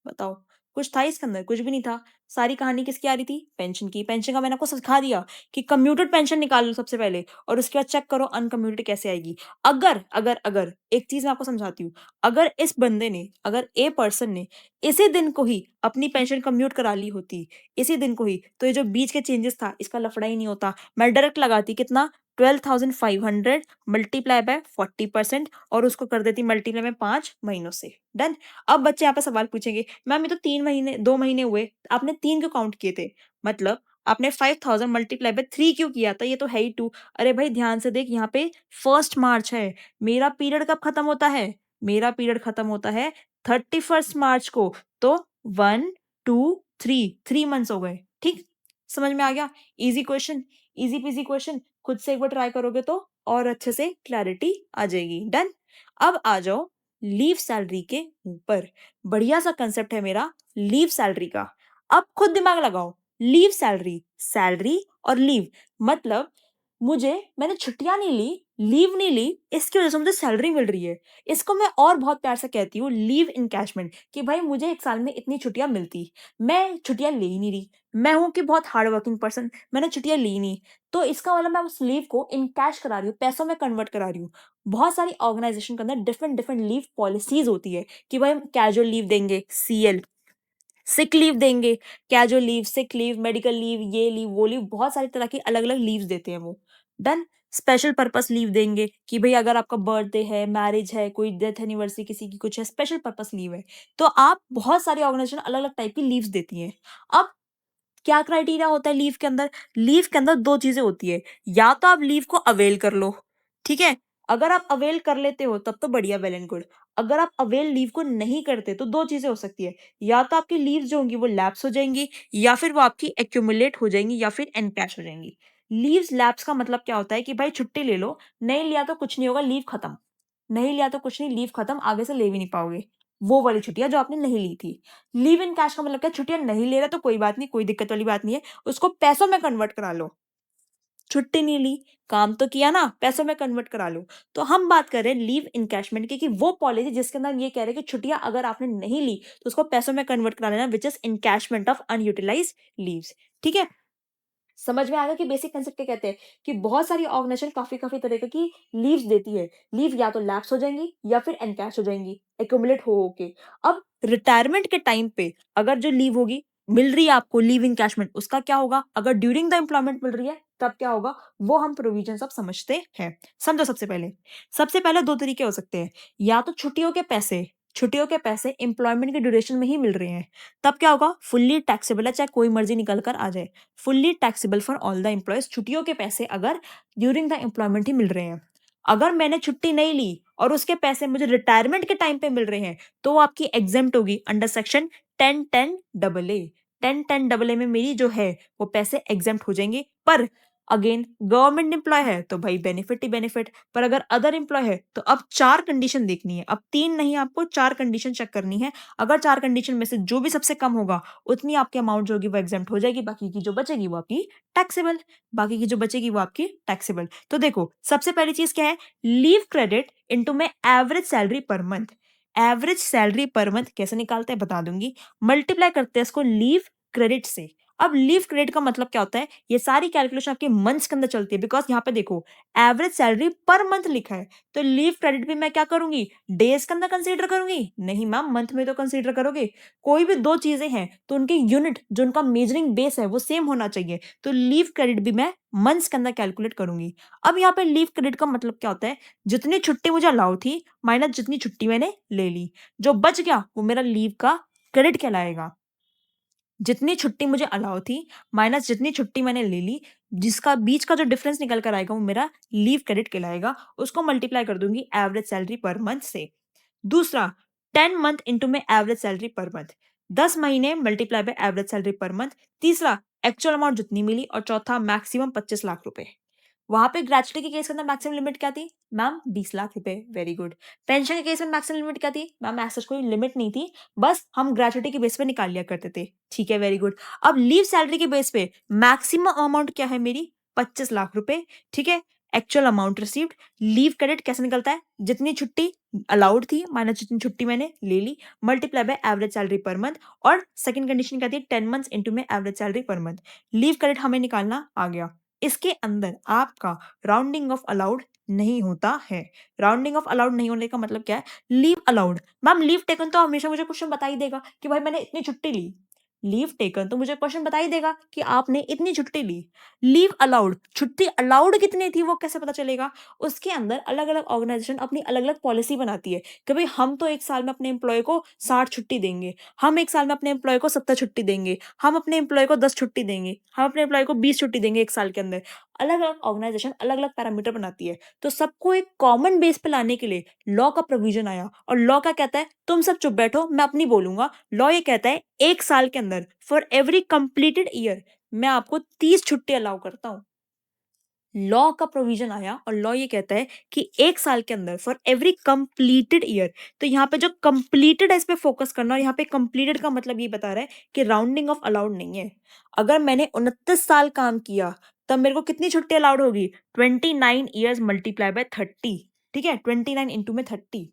बताओ, कुछ था इसके अंदर, कुछ भी नहीं था। सारी कहानी किसकी आ रही थी, पेंशन की। पेंशन का मैंने आपको सिखा दिया कि कम्यूटेड पेंशन निकाल लो सबसे पहले, और उसके बाद चेक करो अनकम्यूटेड कैसे आएगी। अगर अगर अगर एक चीज मैं आपको समझाती हूँ, अगर इस बंदे ने, अगर ए पर्सन ने इसी दिन को ही अपनी पेंशन कम्यूट करा ली होती, इसी दिन को ही, तो ये जो बीच के चेंजेस था इसका लफड़ा ही नहीं होता। मैं डायरेक्ट लगाती कितना, 12,500 मल्टीप्लाई बाय 40%, और उसको कर देती मल्टीप्लाई में 5 महीनों से। डन। अब बच्चे यहाँ पे सवाल पूछेंगे, मैम ये तो 3 महीने, 2 महीने हुए, आपने 3 क्यों काउंट किए थे, मतलब आपने 5,000 मल्टीप्लाई बाय 3 क्यों किया था, ये तो है ही 2। अरे भाई ध्यान से देख, यहाँ पे 1 मार्च है, मेरा पीरियड कब खत्म होता है, मेरा पीरियड खत्म होता है 31 मार्च को। तो 1, 2, 3 मंथ्स हो गए। ठीक, समझ में आ गया, easy question, easy PG question. खुद से एक बार ट्राई करोगे तो और अच्छे से क्लैरिटी आ जाएगी। डन। अब आ जाओ लीव सैलरी के ऊपर, बढ़िया सा कंसेप्ट है मेरा लीव सैलरी का। अब खुद दिमाग लगाओ, लीव सैलरी, सैलरी और लीव, मतलब मैंने छुट्टियाँ नहीं ली, लीव नहीं ली, इसकी वज़ह से मुझे सैलरी मिल रही है। इसको मैं और बहुत प्यार से कहती हूँ लीव एनकैशमेंट कि भाई मुझे 1 साल में इतनी छुट्टियाँ मिलती। मैं छुट्टियाँ ले ही नहीं रही। मैं हूँ कि बहुत हार्ड वर्किंग पर्सन, मैंने छुट्टियाँ ली नहीं। तो इसका मतलब मैं उस लीव को इन कैश करा रही हूँ, पैसों में कन्वर्ट करा रही हूँ। बहुत सारी ऑर्गनाइज़ेशन के अंदर डिफरेंट लीव पॉलिसीज़ होती है कि भाई हम कैजुअल लीव देंगे, सीएल, सिक लीव देंगे, casual leave, sick leave, medical leave, ये लीव, वो लीव, बहुत सारी तरह की अलग-अलग लीव्स देते हैं वो। डन। स्पेशल पर्पस लीव देंगे कि भई अगर आपका बर्थडे है, मैरिज है, कोई डेथ एनिवर्सरी किसी की कुछ है, स्पेशल पर्पस लीव है। तो आप बहुत सारी ऑर्गनाइज़ेशन अलग-अलग टाइप की लीव्स देती हैं। अब क्या क्राइटेरिया होता है लीव के अंदर? लीव के अंदर 2 चीज़ें होती है, या तो आप लीव को अवेल कर लो, ठीक है? अगर आप अवेल कर लेते हो तब तो बढ़िया, वेल एंड गुड। अगर आप अवेल लीव को नहीं करते तो 2 चीज़ें हो सकती है, या तो आपकी लीव्स जो होंगी वो लैप्स हो जाएँगी, या फिर वो आपकी एक्यूमुलेट हो जाएँगी, या फिर एनकैश हो जाएँगी। लीव्स लैप्स का मतलब क्या होता है कि भाई छुट्टी ले लो, नहीं लिया तो कुछ नहीं होगा, लीव खत्म। नहीं लिया तो कुछ नहीं, लीव खत्म, आगे से ले भी नहीं पाओगे। वो वाली छुट्टियाँ जो आपने नहीं ली थी। लीव इन कैश का मतलब क्या है, छुट्टियाँ नहीं ले रहे तो कोई बात नहीं, कोई दिक्कत वाली बात नहीं है, उसको पैसों में कन्वर्ट करा लो। छुट्टी नहीं ली, काम तो किया ना, पैसों में कन्वर्ट करा लो। तो हम बात कर रहे हैं लीव एनकैशमेंट की कि वो पॉलिसी जिसके अंदर ये कह रहे हैं कि छुट्टियाँ अगर आपने नहीं ली, तो उसको पैसों में कन्वर्ट करा लेना, which is encashment of unutilised leaves. ठीक है? समझ में आएगा कि बेसिक कांसेप्ट क्या कहते हैं कि बहुत सारी ऑर्गेनाइजेशन काफ़ी तरह की लीव्स देती है। लीव या तो लैप्स हो जाएँगी या फिर एनकैश हो जाएँगी, एक्यूमुलेट हो के। अब रिटायरमेंट के टाइम पे अगर जो लीव होगी, मिल रही है आपको लीव एनकैशमेंट, उसका क्या होगा? अगर ड्यूरिंग द एम्प्लॉयमेंट मिल रही है, तब क्या होगा? वो हम प्रोविजन सब समझते हैं। समझो सबसे पहले। सबसे पहले 2 तरीके हो सकते हैं, या तो छुट्टियों के पैसे एम्प्लॉयमेंट के ड्यूरेशन में ही मिल रहे हैं, तब क्या होगा? फुल्ली टैक्सेबल है, चाहे कोई मर्ज़ी निकल कर आ जाए। Fully taxable for all the employees, छुट्टियों के पैसे अगर ड्यूरिंग द एम्प्लॉयमेंट ही मिल रहे हैं। अगर मैंने छुट्टी नहीं ली और उसके पैसे मुझे रिटायरमेंट के टाइम पे मिल रहे हैं, तो वो आपकी एग्जेम्प्ट होगी under section 1010 double A. 1010 double A में मेरी जो है वो पैसे एग्जेम्प्ट हो जाएंगे। पर अगेन गवर्नमेंट एम्प्लॉय है तो भाई बेनिफिट ही बेनिफिट, पर अगर अदर एम्प्लॉय है तो अब 4 कंडीशन देखनी है। अब 3 नहीं, आपको 4 कंडीशन चेक करनी है। अगर 4 कंडीशन में से जो भी सबसे कम होगा, उतनी आपकी अमाउंट जो होगी वो एग्जेम्प्ट हो जाएगी, बाकी की जो बचेगी वो आपकी टैक्सेबल। तो देखो, सबसे पहली चीज़ क्या है? लीव क्रेडिट इंटू में average salary per month. Average salary per month कैसे निकालते हैं बता दूँगी। मल्टीप्लाई करते हैं इसको लीव क्रेडिट से। अब लीव क्रेडिट का मतलब क्या होता है? ये सारी कैलकुलेशन आपके मंथ्स के अंदर चलती है, बिकॉज़ यहाँ पे देखो एवरेज सैलरी पर मंथ लिखा है, तो लीव क्रेडिट भी मैं क्या करूँगी? डेज़ के अंदर कंसीडर करूँगी? नहीं मैम, मंथ में तो कंसीडर करोगे। कोई भी 2 चीज़ें हैं, तो उनकी यूनिट जो उनका मेजरिंग बेस है वो सेम होना चाहिए। तो लीव क्रेडिट भी मैं मंथ्स के अंदर कैलकुलेट करूँगी। अब यहाँ पे लीव क्रेडिट का मतलब क्या होता है? जितनी छुट्टी मुझे अलाउ थी माइनस जितनी छुट्टी मैंने ले ली। जो बच गया वो मेरा लीव का क्रेडिट कहलाएगा। जितनी छुट्टी मुझे अलाउ थी माइनस जितनी छुट्टी मैंने ले ली, जिसका बीच का जो डिफरेंस निकल कर आएगा वो मेरा लीव क्रेडिट कहलाएगा। उसको मल्टीप्लाई कर दूँगी एवरेज सैलरी पर मंथ से। दूसरा 10 मंथ इंटू में एवरेज सैलरी पर मंथ, 10 महीने multiply by average salary per month. तीसरा एक्चुअल अमाउंट जितनी मिली, और चौथा मैक्सिमम 25 लाख रुपए। वहाँ पे ग्रेच्युटी के केस के अंदर मैक्सिमम लिमिट क्या थी? मैम 20 लाख रुपए, वेरी गुड। पेंशन के केस में मैक्सिमम लिमिट क्या थी? मैम ऐसा कोई लिमिट नहीं थी, बस हम ग्रेच्युटी के बेस पे निकाल लिया करते थे। ठीक है, वेरी गुड। अब लीव सैलरी के बेस पे मैक्सिमम अमाउंट क्या है मेरी? 25 लाख रुपए, ठीक है? Actual amount received. Leave credit कैसे निकलता है? जितनी छुट्टी अलाउड थी माइनस जितनी छुट्टी मैंने ले ली, multiply by average salary per month. और सेकंड कंडीशन क्या थी? 10 मंथ्स इंटू में average salary per month. Leave credit हमें निकालना आ गया। इसके अंदर आपका राउंडिंग ऑफ अलाउड नहीं होता है। राउंडिंग ऑफ अलाउड नहीं होने का मतलब क्या है? Leave allowed, ma'am leave taken तो हमेशा मुझे क्वेश्चन बता ही देगा कि भाई मैंने इतनी छुट्टी ली। लीव टेकन तो मुझे क्वेश्चन बता ही देगा कि आपने इतनी छुट्टी ली। लीव अलाउड, छुट्टी अलाउड कितनी थी वो कैसे पता चलेगा? उसके अंदर अलग-अलग ऑर्गेनाइजेशन अपनी अलग-अलग पॉलिसी बनाती है कि भाई हम तो 1 साल में अपने एम्प्लॉयी को 60 छुट्टी देंगे, हम 1 साल में अपने एम्प्लॉयी को 70 छुट्टी देंगे, हम अपने एम्प्लॉयी को 10 छुट्टी देंगे, हम अपने एम्प्लॉयी को 20 छुट्टी देंगे 1 साल के अंदर। अलग-अलग ऑर्गेनाइजेशन अलग-अलग पैरामीटर बनाती है। तो सबको एक कॉमन बेस पे लाने के लिए लॉ का प्रोविजन आया, और लॉ क्या कहता है? तुम सब चुप बैठो, मैं अपनी बोलूँगा। लॉ ये कहता है 1 साल के अंदर फॉर एवरी कंप्लीटेड ईयर मैं आपको 30 छुट्टी अलाउ करता हूँ। लॉ का प्रोविजन आया और लॉ ये कहता है कि 1 साल के अंदर फॉर एवरी कंप्लीटेड ईयर, तो यहाँ पे जो कंप्लीटेड है इस पे फोकस करना, और यहाँ पे कंप्लीटेड का मतलब ये बता रहा है कि राउंडिंग ऑफ अलाउड नहीं है। अगर मैंने 29 साल काम किया तब मेरे को कितनी छुट्टी अलाउड होगी? 29 ईयर्स मल्टीप्लाई बाय 30, ठीक है? 29 इंटू में 30।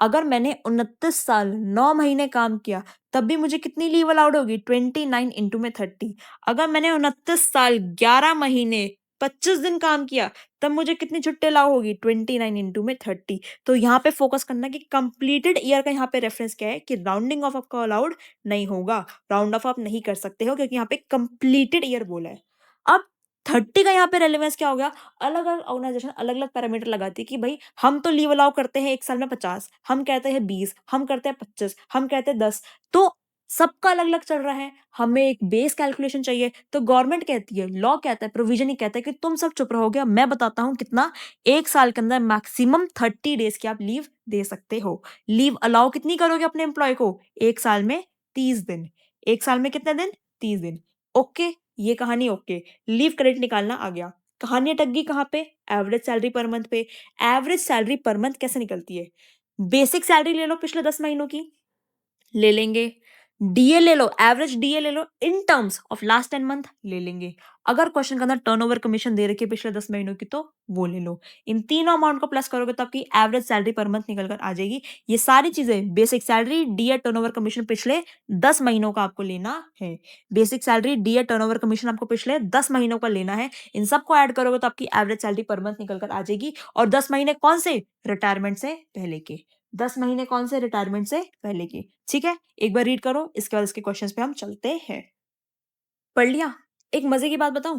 अगर मैंने 29 साल 9 महीने काम किया, तब भी मुझे कितनी लीव अलाउड होगी? 29 इंटू में 30। अगर मैंने 29 साल 11 महीने 25 दिन काम किया, तब मुझे कितनी छुट्टी अलाउ होगी? 29 इंटू में 30। तो यहाँ पे फोकस करना कि कंप्लीटेड ईयर का यहाँ पे रेफरेंस क्या है कि राउंडिंग ऑफ आपका अलाउड नहीं होगा, राउंड ऑफ आप नहीं कर सकते हो, क्योंकि यहाँ पे कंप्लीटेड ईयर बोला है। अब 30 का यहाँ पे रेलेवेंस क्या हो गया? अलग अलग ऑर्गेनाइजेशन अलग अलग पैरामीटर लगाती है कि भाई हम तो लीव अलाउ करते हैं एक साल में 50, हम कहते हैं 20, हम करते हैं 25, हम कहते हैं 10। तो सबका अलग अलग चल रहा है, हमें एक बेस कैलकुलेशन चाहिए। तो गवर्नमेंट कहती है, लॉ कहता है, प्रोविजन ही कहता है कि तुम सब चुप रहोगे, मैं बताता हूं कितना एक साल के अंदर मैक्सिमम 30 डेज की आप लीव दे सकते हो। लीव अलाउ कितनी करोगे अपने एम्प्लॉय को? एक साल में 30 दिन। एक साल में कितने दिन? 30 दिन। ओके, ये कहानी ओके। लीव क्रेडिट निकालना आ गया। कहानी अटक गई कहाँ पे? एवरेज सैलरी पर मंथ पे। एवरेज सैलरी पर मंथ कैसे निकलती है? बेसिक सैलरी ले लो पिछले 10 महीनों की, ले लेंगे। डीए ले लो, एवरेज डीए ले लो in terms of last 10 month, ले लेंगे। अगर क्वेश्चन के अंदर टर्नओवर कमीशन दे रखी है पिछले 10 महीनों की, तो वो ले लो। इन तीनों अमाउंट को प्लस करोगे तो आपकी एवरेज सैलरी पर मंथ निकल कर आ जाएगी। ये सारी चीजें basic salary, DA, turnover commission पिछले 10 महीनों का आपको लेना है। Basic salary, DA, turnover commission आपको पिछले 10 महीनों का लेना है। इन सबको ऐड करोगे तो आपकी एवरेज सैलरी पर मंथ निकल कर आ जाएगी। और 10 महीने कौन से? रिटायरमेंट से पहले के। 10 महीने कौन से? रिटायरमेंट से पहले के। ठीक है, एक बार रीड करो, इसके बाद इसके क्वेश्चंस पे हम चलते हैं। पढ़ लिया? एक मजे की बात बताऊं,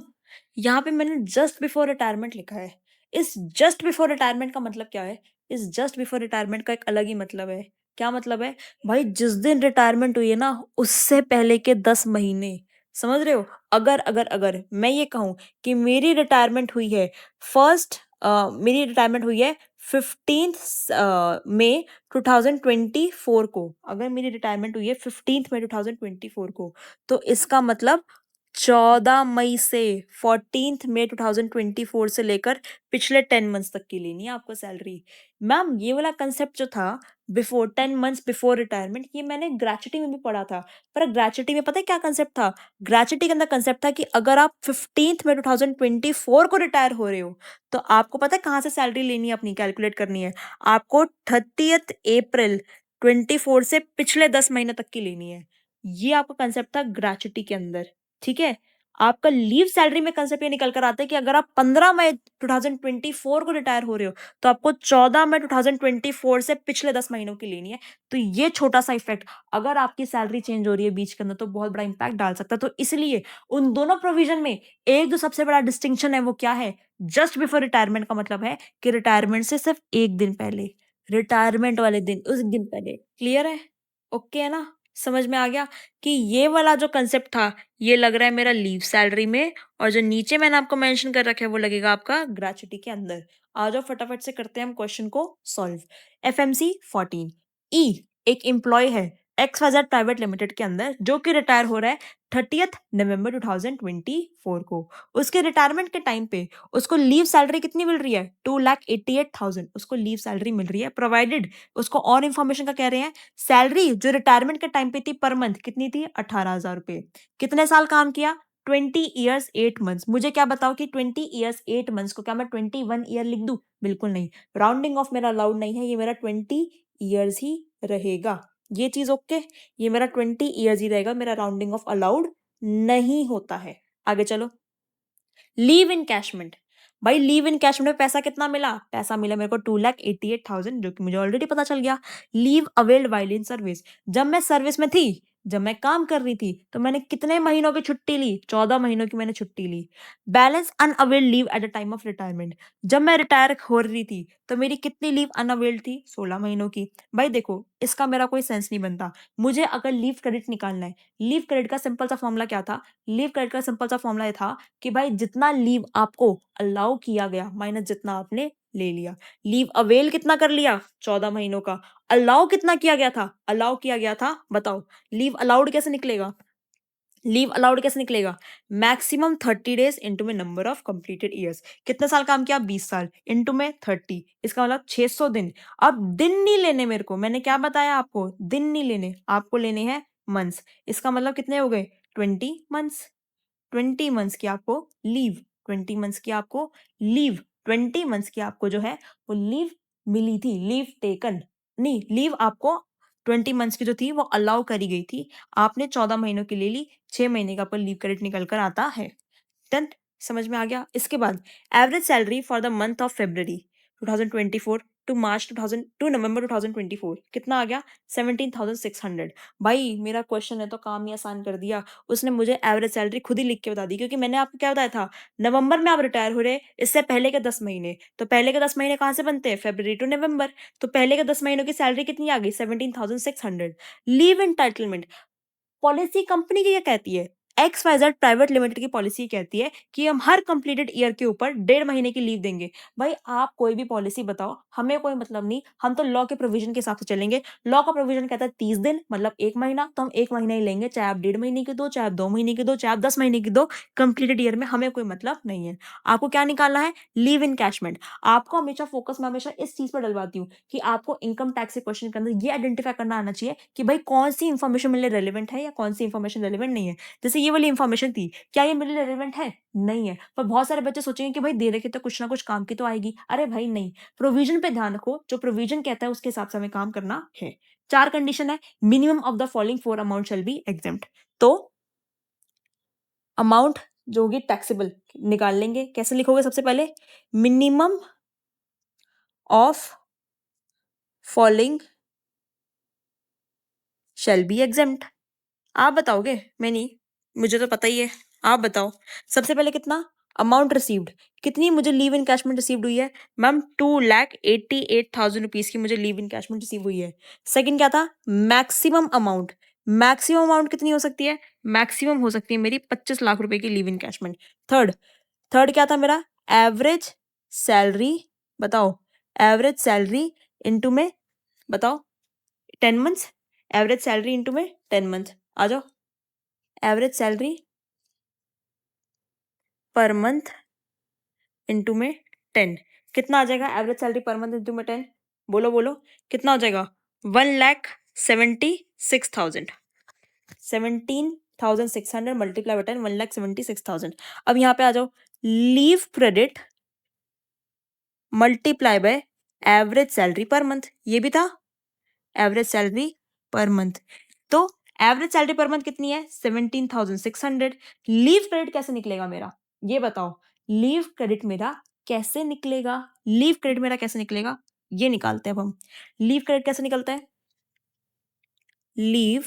यहाँ पे मैंने जस्ट बिफोर रिटायरमेंट लिखा है। इस जस्ट बिफोर रिटायरमेंट का मतलब क्या है? इस जस्ट बिफोर रिटायरमेंट का एक अलग ही मतलब है। क्या मतलब है? भाई जिस दिन रिटायरमेंट हुई है ना, उससे पहले के 10 महीने। समझ रहे हो? अगर मैं ये कहूं कि मेरी रिटायरमेंट हुई है फर्स्ट, मेरी रिटायरमेंट हुई है 15 मई 2024 को। अगर मेरी रिटायरमेंट हुई है 15 मई 2024 को, तो इसका मतलब 14 मई से 14 मई 2024 से लेकर पिछले 10 मंथ्स तक की लेनी है आपको सैलरी। मैम ये वाला कंसेप्ट जो था बिफोर 10 मंथ्स बिफोर रिटायरमेंट, ये मैंने ग्रेचुटी में भी पढ़ा था। पर ग्रेचुटी में पता है क्या कंसेप्ट था? ग्रेचुटी के अंदर कंसेप्ट था कि अगर आप 15 मई 2024 को रिटायर हो रहे हो, तो आपको पता है कहाँ से सैलरी लेनी है, अपनी कैलकुलेट करनी है। आपको 30 अप्रैल 24 से पिछले 10 महीने तक की लेनी है। ये आपका कंसेप्ट था ग्रेचुटी के अंदर। ठीक है, आपका लीव सैलरी में कंसेप्ट ये निकल कर आता है कि अगर आप 15 मई 2024 को रिटायर हो रहे हो, तो आपको 14 मई 2024 से पिछले 10 महीनों की लेनी है। तो ये छोटा सा इफेक्ट, अगर आपकी सैलरी चेंज हो रही है बीच के अंदर, तो बहुत बड़ा इंपैक्ट डाल सकता है। तो इसलिए उन दोनों प्रोविजन में एक जो सबसे बड़ा डिस्टिंक्शन है वो क्या है? जस्ट बिफोर रिटायरमेंट का मतलब है कि रिटायरमेंट से सिर्फ एक दिन पहले, रिटायरमेंट वाले दिन, उस दिन पहले। क्लियर है? ओके है ना? समझ में आ गया कि ये वाला जो कंसेप्ट था, ये लग रहा है मेरा लीव सैलरी में, और जो नीचे मैंने आपको मेंशन कर रखा है वो लगेगा आपका ग्रेचुटी के अंदर। आ जाओ फटाफट से करते हैं हम क्वेश्चन को सॉल्व। एफएमसी 14 ई एक एम्प्लॉय है XYZ प्राइवेट लिमिटेड के अंदर, जो कि रिटायर हो रहा है 30 नवंबर 2024 को। उसके रिटायरमेंट के टाइम पे उसको लीव सैलरी कितनी मिल रही है? 2,88,000 उसको लीव सैलरी मिल रही है, प्रोवाइडेड उसको और इन्फॉर्मेशन का कह रहे हैं। सैलरी जो रिटायरमेंट के टाइम पे थी पर मंथ कितनी थी? 18,000 रुपए। कितने साल काम किया? 20 ईयर्स 8 मंथ्स। मुझे क्या बताओ कि 20 ईयर्स 8 मंथ्स को क्या मैं 21 ईयर लिख दूं? बिल्कुल नहीं, राउंडिंग ऑफ मेरा अलाउड नहीं है, ये मेरा 20 ईयर्स ही रहेगा। ये चीज ओके, ये मेरा 20 ईयर्स ही रहेगा, मेरा राउंडिंग ऑफ अलाउड नहीं होता है। आगे चलो, लीव इनकैशमेंट। भाई लीव इनकैशमेंट में पैसा कितना मिला? पैसा मिला मेरे को 2,88,000, जो कि मुझे ऑलरेडी पता चल गया। Leave availed while in service, जब मैं सर्विस में थी, जब मैं काम कर रही थी, तो मैंने कितने महीनों की छुट्टी ली? 14 महीनों की मैंने छुट्टी ली। Balance unavailed leave at the time of retirement, जब मैं रिटायर हो रही थी तो मेरी कितनी लीव अनअवेल्ड थी? 16 महीनों की। भाई देखो, इसका मेरा कोई सेंस नहीं बनता। मुझे अगर लीव क्रेडिट निकालना है, लीव क्रेडिट का सिंपल सा फॉर्मूला क्या था? लीव क्रेडिट का सिंपल सा फॉर्मूला ये था कि भाई जितना लीव आपको अलाउ किया गया माइनस जितना आपने ले लिया। लीव अवेल कितना कर लिया? 14 महीनों का। अलाउ कितना किया गया था? अलाउ किया गया था, बताओ। लीव अलाउड कैसे निकलेगा? लीव अलाउड कैसे निकलेगा? मैक्सिमम 30 डेज इंटू में नंबर ऑफ कंप्लीटेड ईयर्स। कितने साल काम किया? 20 साल इंटू में 30, इसका मतलब 600 दिन। अब दिन नहीं लेने मेरे को, मैंने क्या बताया आपको? दिन नहीं लेने, आपको लेने हैं मंथ्स। इसका मतलब कितने हो गए? 20 मंथ्स। 20 मंथ्स की आपको लीव 20 मंथ्स की आपको लीव, 20 मंथ्स की आपको जो है वो लीव मिली थी, लीव टेकन नहीं, लीव आपको 20 मंथ्स की जो थी वो अलाउ करी गई थी, आपने 14 महीनों की ले ली, 6 महीने का आपको लीव क्रेडिट निकल कर आता है। डन, समझ में आ गया। इसके बाद average salary for the month of February 2024 to March 2000 to November 2024 कितना आ गया? 17,600। भाई मेरा क्वेश्चन है तो काम ही आसान कर दिया, उसने मुझे एवरेज सैलरी खुद ही लिख के बता दी, क्योंकि मैंने आपको क्या बताया था, नवंबर में आप रिटायर हो रहे, इससे पहले के 10 महीने, तो पहले के 10 महीने कहाँ से बनते हैं? फेब्रवरी टू नवंबर, तो पहले के 10 महीनों की सैलरी कितनी आ गई? 17,600। लीव एंटाइटलमेंट पॉलिसी कंपनी की क्या कहती है? XYZ प्राइवेट लिमिटेड की पॉलिसी कहती है कि हम हर कंप्लीटेड ईयर के ऊपर 1.5 महीने की लीव देंगे। भाई आप कोई भी पॉलिसी बताओ, हमें कोई मतलब नहीं, हम तो लॉ के प्रोविजन के हिसाब से चलेंगे। लॉ का प्रोविजन कहता है 30 दिन मतलब 1 महीना, तो हम 1 महीना ही लेंगे, चाहे आप 1.5 महीने की दो, चाहे आप 2 महीने की दो, चाहे आप 10 महीने की दो, कंप्लीटेड ईयर में हमें कोई मतलब नहीं है। आपको क्या निकालना है? Leave encashment. आपको हमेशा फोकस में हमेशा इस चीज पर डलवाती हूँ कि आपको इनकम टैक्स के क्वेश्चन के अंदर ये आइडेंटिफाई करना आना चाहिए कि भाई कौन सी इंफॉर्मेशन मेरे लिए रेलिवेंट है या कौन सी इंफॉर्मेशन रेलिवेंट नहीं है। जैसे ये वाली इंफॉर्मेशन थी, क्या ये मेरे लिए रेलिवेंट है? नहीं है। पर बहुत सारे बच्चे सोचेंगे कि भाई दे रखे तो कुछ ना कुछ काम की तो आएगी। अरे भाई नहीं, प्रोविजन पे ध्यान रखो, जो प्रोविजन कहता है उसके हिसाब से हमें काम करना है। 4 कंडीशन है, minimum of the following 4 amount shell be exempt. तो अमाउंट जो होगी टैक्सेबल निकाल लेंगे, कैसे लिखोगे? सबसे पहले minimum of following shall be exempt. आप बताओगे, मैं नहीं, मुझे तो पता ही है, आप बताओ। सबसे पहले कितना? अमाउंट रिसीव्ड, कितनी मुझे लीव इनकैशमेंट रिसीव्ड हुई है? मैम 2,88,000 रुपीज की मुझे लीव इनकैशमेंट रिसीव हुई है। सेकंड क्या था? मैक्सिमम अमाउंट, मैक्सिमम अमाउंट कितनी हो सकती है? मैक्सिमम हो सकती है मेरी 25 लाख रुपए की लीव इनकैशमेंट। थर्ड, थर्ड क्या था मेरा? एवरेज सैलरी, बताओ, एवरेज सैलरी इनटू में, बताओ, 10 मंथ्स, एवरेज सैलरी इनटू में 10 मंथ, आ जाओ, average salary per month into में 10, कितना आ जाएगा average salary per month into में 10? बोलो बोलो, कितना हो जाएगा? 1,76,000, 17,600 मल्टीप्लाई बाय 10, 1,76,000। अब यहाँ पे आ जाओ, leave credit multiply by average salary per month, ये भी था एवरेज सैलरी पर मंथ। तो एवरेज सैलरी पर मंथ कितनी है? 17,600। लीव क्रेडिट कैसे निकलेगा मेरा, ये बताओ, लीव क्रेडिट मेरा कैसे निकलेगा? लीव क्रेडिट मेरा कैसे निकलेगा, ये निकालते हैं अब हम। लीव क्रेडिट कैसे निकलता है? Leave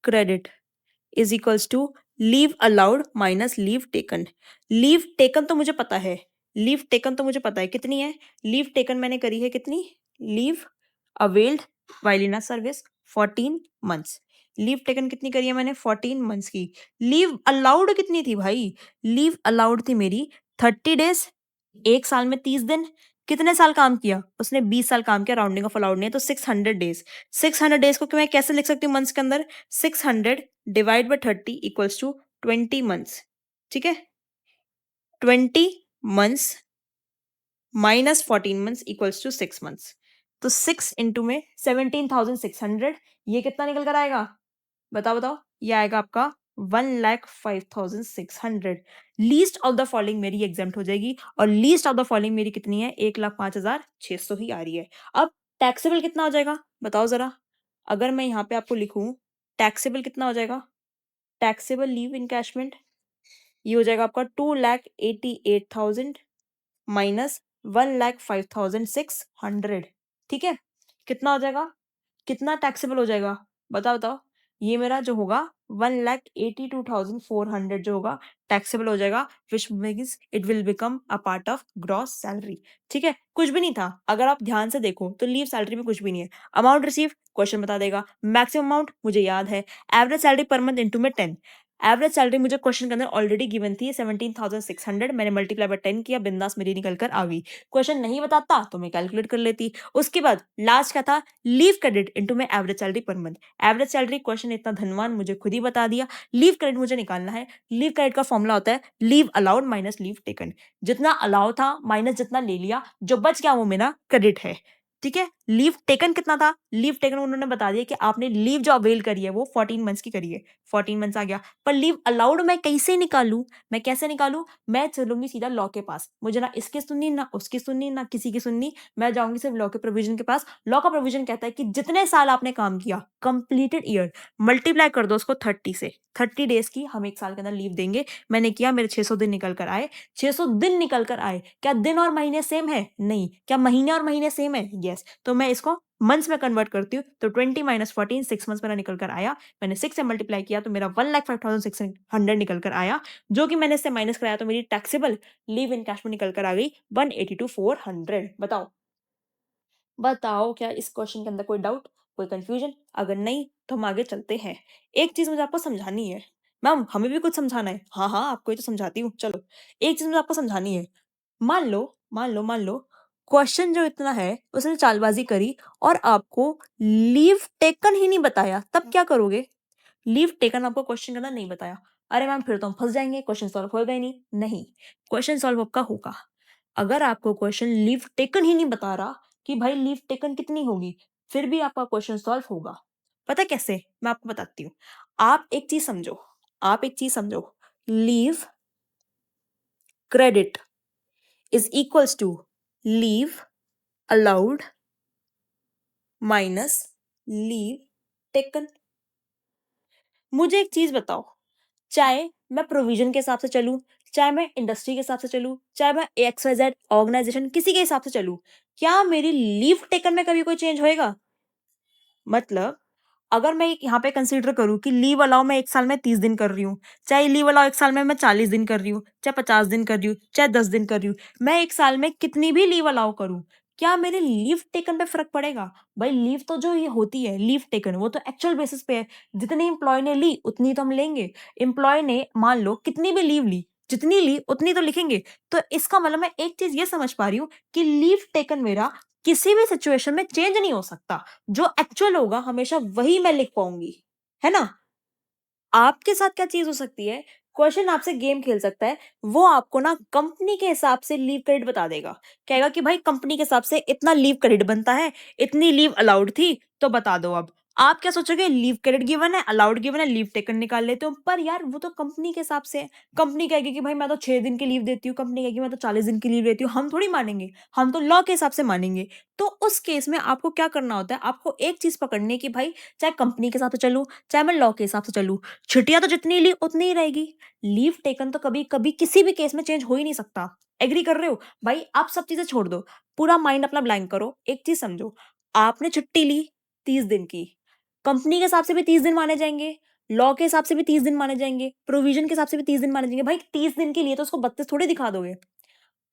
credit is equals to leave allowed minus leave taken. Leave taken तो मुझे पता है, लीव टेकन तो मुझे पता है कितनी है। लीव टेकन मैंने करी है कितनी? Leave availed while in service 14 months. Leave taken कितनी करी है मैंने? 14 मंथ्स की। लीव अलाउड कितनी थी भाई? लीव अलाउड थी मेरी 30 डेज, एक साल में 30 दिन। कितने साल काम किया उसने? 20 साल काम किया, राउंडिंग ऑफ अलाउड नहीं है, तो 600 डेज। 600 डेज को मैं कैसे लिख सकती हूँ मंथ्स के अंदर? 600 divide by 30 equals to 20 months, ठीक है। 20 months minus 14 months equals to 6 months. तो 6 इंटू में 17,600, ये कितना निकल कर आएगा? बताओ बताओ, ये आएगा आपका 1,05,600। लीस्ट ऑफ द फॉलोइंग मेरी एग्जाम्प्ट हो जाएगी, और लीस्ट ऑफ द फॉलोइंग मेरी कितनी है? 1,05,600 ही आ रही है। अब टैक्सेबल कितना हो जाएगा बताओ जरा? अगर मैं यहाँ पे आपको लिखूं टैक्सेबल कितना हो जाएगा? टैक्सेबल लीव इनकैशमेंट ये हो जाएगा आपका 2,88,000 माइनस 1,05,600, ठीक है। कितना हो जाएगा? कितना टैक्सेबल हो जाएगा? बताओ बताओ। ये मेरा जो होगा 1,82,400 जो होगा टैक्सेबल हो जाएगा, which means it will become a part of gross salary, ठीक है। कुछ भी नहीं था, अगर आप ध्यान से देखो तो लीव सैलरी में कुछ भी नहीं है। अमाउंट रिसीव क्वेश्चन बता देगा, मैक्सिमम अमाउंट मुझे याद है, average salary per month into में 10। एवरेज सैलरी मुझे क्वेश्चन के अंदर ऑलरेडी गिवन थी 17,600, मैंने मल्टीप्लाई बाय 10 किया, बिंदास मेरी निकल कर आ गई। क्वेश्चन नहीं बताता तो मैं कैलकुलेट कर लेती। उसके बाद लास्ट क्या था? लीव क्रेडिट इनटू में average salary per month. Average salary question इतना धनवान मुझे खुद ही बता दिया। लीव क्रेडिट मुझे निकालना है। लीव क्रेडिट का फॉर्मूला होता है leave allowed minus leave taken. जितना अलाउ था माइनस जितना ले लिया, जो बच गया वो मेरा क्रेडिट है। ठीक है। लीव टेकन कितना था, लीव टेकन उन्होंने बता दिया कि आपने लीव जो अवेल करी है वो 14 मंथ्स की करी है, 14 मंथ्स आ गया। पर लीव अलाउड मैं कैसे निकालू, मैं कैसे निकालू, मैं चलूंगी सीधा लॉ के पास, मुझे ना इसकी सुननी ना उसकी सुननी ना किसी की सुननी, मैं जाऊंगी सिर्फ लॉ के प्रोविजन के पास। लॉ का प्रोविजन कहता है कि जितने साल आपने काम किया, कंप्लीटेड ईयर, मल्टीप्लाई कर दो उसको 30 से, 30 डेज की हम एक साल के अंदर लीव देंगे। मैंने किया, मेरे 600 दिन निकल कर आए, 600 दिन निकल कर आए। क्या दिन और महीने सेम है, नहीं। क्या महीने और महीने सेम है, यस। तो मैं इसको मंथ्स में कन्वर्ट करती हूँ, तो 20 माइनस 14, 6 मंथ्स मेरा निकल कर आया। मैंने 6 से मल्टीप्लाई किया तो मेरा 1,05,600 निकल कर आया, जो कि मैंने इससे माइनस कराया तो मेरी टैक्सेबल लीव इन कैश में निकल कर आ गई 182,400। बताओ, बताओ क्या इस क्वेश्चन के अंदर कोई डाउट, कोई कंफ्यूजन? अगर नहीं तो हम आगे चलते हैं। एक चीज मुझे आपको समझानी है। मैम हमें भी कुछ समझाना है? हाँ हाँ, आपको ही तो समझाती हूँ, चलो। एक चीज मुझे आपको समझानी है। मान लो क्वेश्चन जो इतना है उसने चालबाजी करी और आपको लीव टेकन ही नहीं बताया, तब क्या करोगे? लीव टेकन आपको क्वेश्चन करना नहीं बताया, अरे मैम फिर तो हम फंस जाएंगे, क्वेश्चन सॉल्व होगा ही नहीं। नहीं, क्वेश्चन सॉल्व आपका होगा। अगर आपको क्वेश्चन लीव टेकन ही नहीं बता रहा कि भाई लीव टेकन कितनी होगी, फिर भी आपका क्वेश्चन सॉल्व होगा। पता है कैसे? मैं आपको बताती हूँ। आप एक चीज समझो, आप एक चीज समझो, leave credit is equals to leave allowed minus leave taken. मुझे एक चीज बताओ, चाहे मैं प्रोविजन के हिसाब से चलूं, चाहे मैं इंडस्ट्री के हिसाब से चलूं, चाहे मैं XYZ ऑर्गेनाइजेशन किसी के हिसाब से चलूं, क्या मेरी लीव टेकन में कभी कोई चेंज होएगा? मतलब अगर मैं यहाँ पे कंसीडर करूँ कि लीव अलाउ मैं एक साल में 30 दिन कर रही हूँ, चाहे लीव अलाउ एक साल में मैं 40 दिन कर रही हूँ, चाहे 50 दिन कर रही हूँ, चाहे 10 दिन कर रही हूँ, मैं एक साल में कितनी भी लीव अलाउ करूँ, क्या मेरे लीव टेकन पे फर्क पड़ेगा? भाई लीव तो जो ये होती है लीव टेकन, वो तो एक्चुअल बेसिस पे है। जितनी एम्प्लॉय ने ली उतनी तो हम लेंगे। एम्प्लॉय ने मान लो कितनी भी लीव ली, जितनी ली उतनी तो लिखेंगे। तो इसका मतलब मैं एक चीज ये समझ पा रही हूँ कि लीव टेकन मेरा किसी भी सिचुएशन में चेंज नहीं हो सकता। जो एक्चुअल होगा हमेशा वही मैं लिख पाऊंगी, है ना? आपके साथ क्या चीज हो सकती है, क्वेश्चन आपसे गेम खेल सकता है, वो आपको ना कंपनी के हिसाब से लीव क्रेडिट बता देगा। कहेगा कि भाई कंपनी के हिसाब से इतना लीव क्रेडिट बनता है, इतनी लीव अलाउड थी, तो बता दो अब। आप क्या सोचोगे, लीव क्रेडिट गिवन है, अलाउड गिवन है, लीव टेकन निकाल लेते हो। पर यार वो तो कंपनी के हिसाब से है। कंपनी कहेगी कि भाई मैं तो 6 दिन की लीव देती हूँ, कंपनी कहेगी मैं तो 40 दिन की लीव देती हूँ, हम थोड़ी मानेंगे, हम तो लॉ के हिसाब से मानेंगे। तो उस केस में आपको क्या करना होता है, आपको एक चीज पकड़नी है कि भाई चाहे कंपनी के हिसाब से चलूं, चाहे मैं लॉ के हिसाब से चलूं, छुट्टियां तो जितनी ली उतनी ही रहेगी। लीव टेकन तो कभी कभी किसी भी केस में चेंज हो ही नहीं सकता। एग्री कर रहे हो? भाई आप सब चीजें छोड़ दो, पूरा माइंड अपना ब्लैंक करो, एक चीज समझो। आपने छुट्टी ली 30 दिन की, कंपनी के हिसाब से भी 30 दिन माने जाएंगे, लॉ के हिसाब से भी 30 दिन माने जाएंगे, प्रोविजन के हिसाब से भी 30 दिन माने जाएंगे। भाई 30 दिन के लिए तो उसको 32 थोड़ी दिखा दोगे।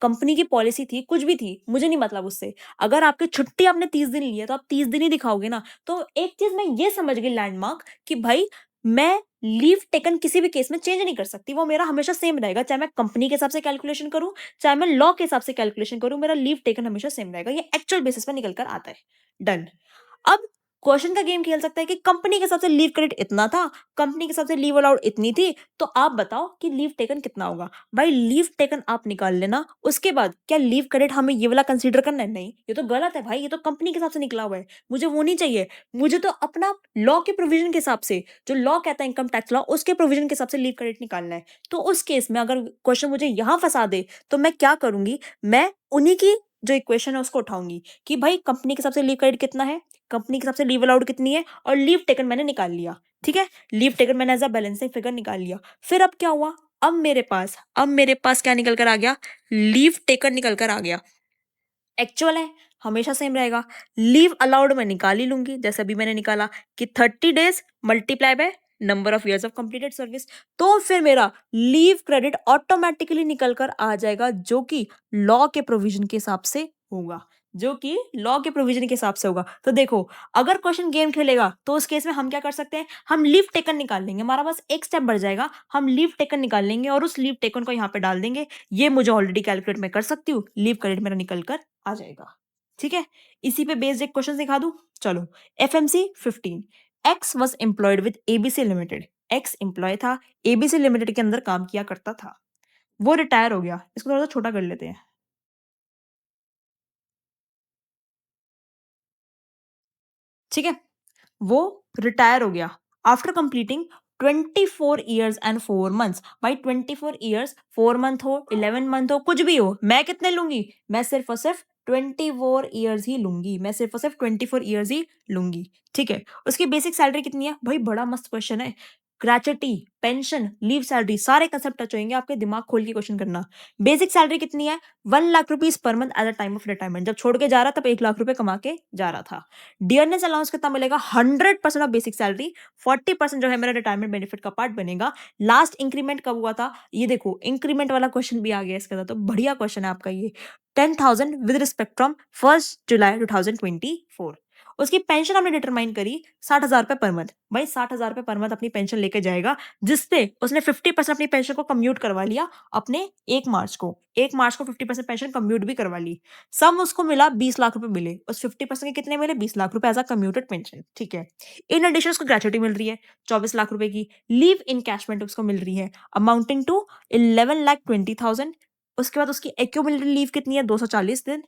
कंपनी की पॉलिसी थी, कुछ भी थी, मुझे नहीं मतलब उससे। अगर आपकी छुट्टी आपने 30 दिन ली है तो आप 30 दिन ही दिखाओगे ना। तो एक चीज मैं ये समझ गई लैंडमार्क कि भाई मैं लीव टेकन किसी भी केस में चेंज नहीं कर सकती, वो मेरा हमेशा सेम रहेगा। चाहे मैं कंपनी के हिसाब से कैलकुलेशन करूं, चाहे मैं लॉ के हिसाब से कैलकुलेशन करूं, मेरा लीव टेकन हमेशा सेम रहेगा। ये एक्चुअल बेसिस पे निकल कर आता है। डन। अब क्वेश्चन का गेम खेल सकता है कि कंपनी के हिसाब से लीव क्रेडिट इतना था, कंपनी के हिसाब से लीव अलाउड इतनी थी, तो आप बताओ कि लीव टेकन कितना होगा। भाई लीव टेकन आप निकाल लेना, उसके बाद क्या लीव क्रेडिट हमें ये वाला कंसीडर करना है? नहीं, ये तो गलत है भाई, ये तो कंपनी के हिसाब से निकला हुआ है, मुझे वो नहीं चाहिए। मुझे तो अपना लॉ के प्रोविजन के हिसाब से, जो लॉ कहता है इनकम टैक्स लॉ, उसके प्रोविजन के हिसाब से लीव क्रेडिट निकालना है। तो उस केस में अगर क्वेश्चन मुझे यहां फंसा दे तो मैं क्या करूंगी, मैं उन्हीं की जो इक्वेशन है उसको उठाऊंगी कि भाई कंपनी के हिसाब से लीव क्रेडिट कितना है, कंपनी के हिसाब से लीव अलाउड कितनी है, और लीव टेकन मैंने निकाल लिया। ठीक है, लीव टेकन मैंने एज अ बैलेंसिंग फिगर निकाल लिया। फिर अब क्या हुआ, अब मेरे पास क्या निकल कर आ गया, लीव टेकन निकल कर आ गया। एक्चुअल है, हमेशा सेम रहेगा। लीव अलाउड मैं निकाल ही लूंगी, जैसे अभी मैंने निकाला कि 30 days multiply by number of years of completed service. तो फिर मेरा लीव क्रेडिट ऑटोमेटिकली निकल कर आ जाएगा, जो कि लॉ के प्रोविजन के हिसाब से होगा, जो कि लॉ के प्रोविजन के हिसाब से होगा। तो देखो, अगर क्वेश्चन गेम खेलेगा तो उस केस में हम क्या कर सकते हैं, हम लीव टेकन निकाल लेंगे, हमारा बस एक स्टेप बढ़ जाएगा, हम लीव टेकन निकाल लेंगे और उस लीव टेकन को यहाँ पे डाल देंगे। ये मुझे ऑलरेडी कैलकुलेट मैं कर सकती हूँ, लीव क्रेडिट मेरा निकल कर आ जाएगा। ठीक है, इसी पे बेस्ड एक क्वेश्चन दिखा दूं, चलो। FMC 15, X was employed with ABC limited. X employ था, ABC लिमिटेड के अंदर काम किया करता था, वो रिटायर हो गया। इसको थोड़ा सा छोटा कर लेते हैं। ठीक है, वो रिटायर हो गया after completing 24 years and 4 months. भाई 24 ईयर्स 4 मंथ हो 11 मंथ हो कुछ भी हो, मैं कितने लूंगी? मैं सिर्फ और सिर्फ 24 ईयर्स ही लूंगी, मैं सिर्फ और सिर्फ 24 ईयर्स ही लूंगी। ठीक है, उसकी बेसिक सैलरी कितनी है? भाई बड़ा मस्त क्वेश्चन है। ग्रेचुटी, पेंशन, लीव सैलरी, सारे कंसेप्ट टच होंगे, आपके दिमाग खोल के क्वेश्चन करना। बेसिक सैलरी कितनी है? 1 lakh rupees per month eight the time of retirement. जब छोड़ के जा रहा तब 1 लाख रुपए कमा के जा रहा था। डियरनेस अलाउंस कितना मिलेगा? 100% ऑफ बेसिक सैलरी, 40% जो है मेरा रिटायरमेंट बेनिफिट का पार्ट बनेगा। लास्ट इंक्रीमेंट कब हुआ था? ये देखो इंक्रीमेंट वाला क्वेश्चन भी आ गया इसके साथ, तो बढ़िया क्वेश्चन है आपका ये। 10,000 विद रिस्पेक्ट फ्रॉम 1 जुलाई 2024। उसकी पेंशन हमने डिटरमाइन करी 60,000 रुपए पर मंथ। भाई 60,000 रुपए पर मंथ अपनी पेंशन लेके जाएगा, जिससे उसने 50% अपनी पेंशन को कम्यूट करवा लिया अपने 1 मार्च को 50% पेंशन कम्यूट भी करवा ली। सम उसको मिला 20 लाख रुपए मिले, उस 50% के कितने मिले? 20 लाख रुपए एज अ कम्यूटेड पेंशन। ठीक है, इन एडिशन उसको ग्रेचुटी मिल रही है 24 लाख रुपए की। लीव इनकैशमेंट उसको मिल रही है अमाउंटिंग टू 11,20,000। उसके बाद उसकी एक्यूमुलेटेड लीव कितनी है? 240 दिन।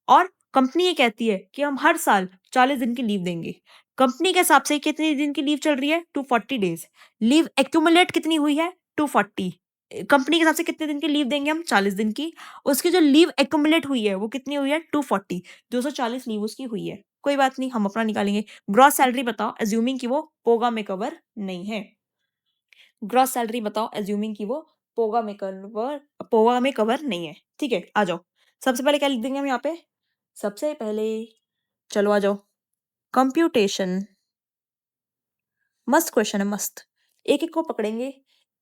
और कंपनी ये कहती है कि हम हर साल 40 दिन की लीव देंगे। कंपनी के हिसाब से कितनी दिन की लीव चल रही है? 240 डेज। लीव एक्यूमुलेट कितनी हुई है? 240। कंपनी के हिसाब से कितने दिन की लीव देंगे हम? 40 दिन की। उसकी जो लीव एक्यूमुलेट हुई है वो कितनी हुई है? 240। 240 लीव उसकी हुई है। कोई बात नहीं, हम अपना निकालेंगे। ग्रॉस सैलरी बताओ, एज्यूमिंग कि वो पोगा में कवर नहीं है। ग्रॉस सैलरी बताओ, एज्यूमिंग कि वो पोगा में कवर नहीं है। ठीक है, आ जाओ। सबसे पहले क्या लिख देंगे हम यहाँ पे? सबसे पहले चलो आ जाओ, कंप्यूटेशन। मस्त क्वेश्चन है, मस्त। एक एक को पकड़ेंगे,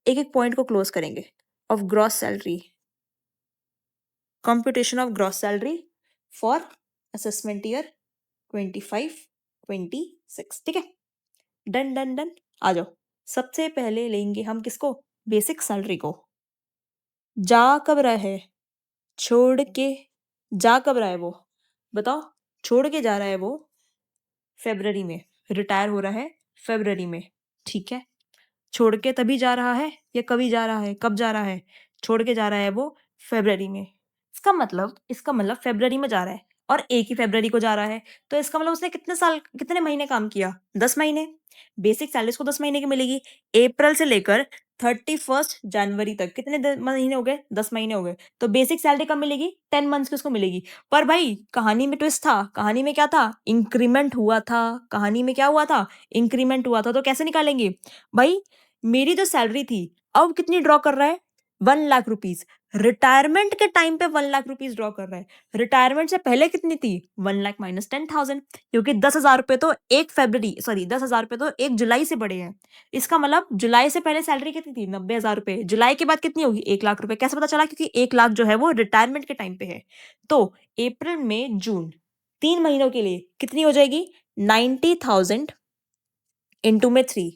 एक एक पॉइंट को क्लोज करेंगे। Of gross salary, computation of gross salary for assessment year 25-26। ठीक है, डन डन डन। आ जाओ, सबसे पहले लेंगे हम किसको? बेसिक सैलरी को। जा कब रहा है? छोड़ के जा कब रहा है वो? बताओ। छोड़ के जा रहा है वो फेब्रवरी में, रिटायर हो रहा है फेब्रवरी में। ठीक है, छोड़ के तभी जा रहा है या कभी जा रहा है? कब जा रहा है? छोड़ के जा रहा है वो फेब्रवरी में। इसका मतलब फेब्रवरी में जा रहा है और एक ही फेब्रवरी को जा रहा है, तो इसका मतलब उसने कितने महीने काम किया? 10 महीने। बेसिक सैलरी उसको 10 महीने की मिलेगी। अप्रैल से लेकर 31 जनवरी तक कितने महीने हो गए? 10 महीने हो गए। तो बेसिक सैलरी कब मिलेगी? 10 मंथ्स की उसको मिलेगी। पर भाई कहानी में ट्विस्ट था। कहानी में क्या था? इंक्रीमेंट हुआ था। कहानी में क्या हुआ था? इंक्रीमेंट हुआ था। तो कैसे निकालेंगे? भाई मेरी जो सैलरी थी अब कितनी ड्रॉ कर रहा है? 1 लाख रुपीज। रिटायरमेंट के टाइम पे 1 लाख रुपीज ड्रॉ कर रहा है। रिटायरमेंट से पहले कितनी थी? 1 लाख -10,000। क्योंकि 10,000 रुपए तो 10,000 रुपए तो 1 जुलाई से बढ़े हैं। इसका मतलब जुलाई से पहले सैलरी कितनी थी? 90,000 रुपए। जुलाई के बाद कितनी होगी? 1 लाख रुपए। कैसे पता चला? क्योंकि 1 लाख जो है वो रिटायरमेंट के टाइम पे है। तो अप्रैल मई जून 3 महीनों के लिए कितनी हो जाएगी? 90,000 इंटू में 3।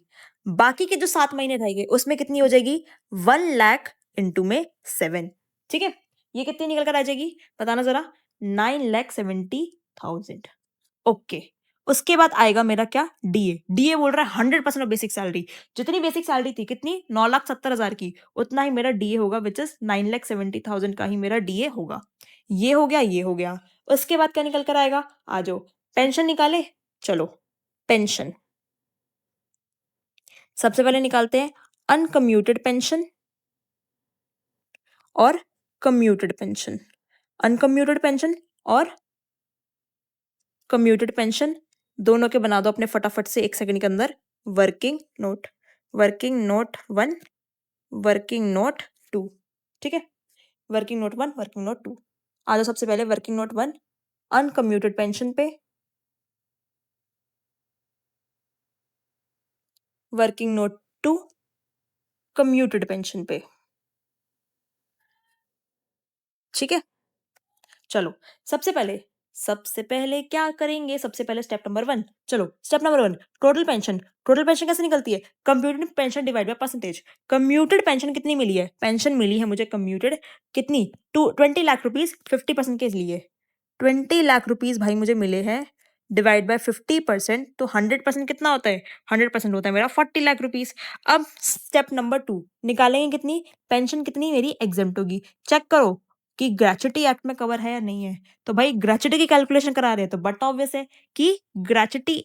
बाकी के जो 7 महीने रहेंगे उसमें कितनी हो जाएगी? 1 लाख इंटू में 7। ठीक है, ये कितनी निकल कर आ जाएगी? बताना जरा। 9,70,000। ओके, उसके बाद आएगा मेरा क्या? डीए। डीए बोल रहा है 100% ऑफ बेसिक सैलरी। जितनी बेसिक सैलरी थी कितनी? 9,70,000 की, उतना ही मेरा डीए होगा, विच इज 9,70,000 का ही मेरा डीए होगा। ये हो गया, ये हो गया। उसके बाद क्या निकल कर आएगा? आ जाओ, पेंशन निकाले। चलो, पेंशन सबसे पहले निकालते हैं। अनकम्यूटेड पेंशन और कम्यूटेड पेंशन। अनकम्यूटेड पेंशन और कम्यूटेड पेंशन दोनों के बना दो अपने फटाफट से 1 सेकंड के अंदर। Working note, working note 1, working note 2। ठीक है, वर्किंग नोट 1, वर्किंग नोट 2। आ जाओ, सबसे पहले वर्किंग नोट 1 अनकम्यूटेड पेंशन पे, वर्किंग नोट 2 कम्यूटेड पेंशन पे। ठीक है, चलो सबसे पहले क्या करेंगे? सबसे पहले स्टेप नंबर 1। चलो step number 1, total pension. Total pension कैसे निकलती है? Computed pension divide by percentage. Commuted pension कितनी मिली है? पेंशन मिली है मुझे कम्यूटेड कितनी? 20 लाख रुपीज 50% के लिए। 20 लाख रुपीज भाई मुझे मिले हैं, डिवाइड बाय 50%, तो 100% कितना होता है? 100% होता है मेरा 40 लाख रुपीज। अब स्टेप नंबर 2 निकालेंगे कितनी पेंशन, कितनी मेरी एग्जेम्प्ट होगी। चेक करो कि ग्रेचुटी एक्ट में कवर है या नहीं है। तो भाई ग्रेचुटी की कैलकुलेशन करा रहे हैं तो बट ऑब्वियस है कि ग्रेचुटी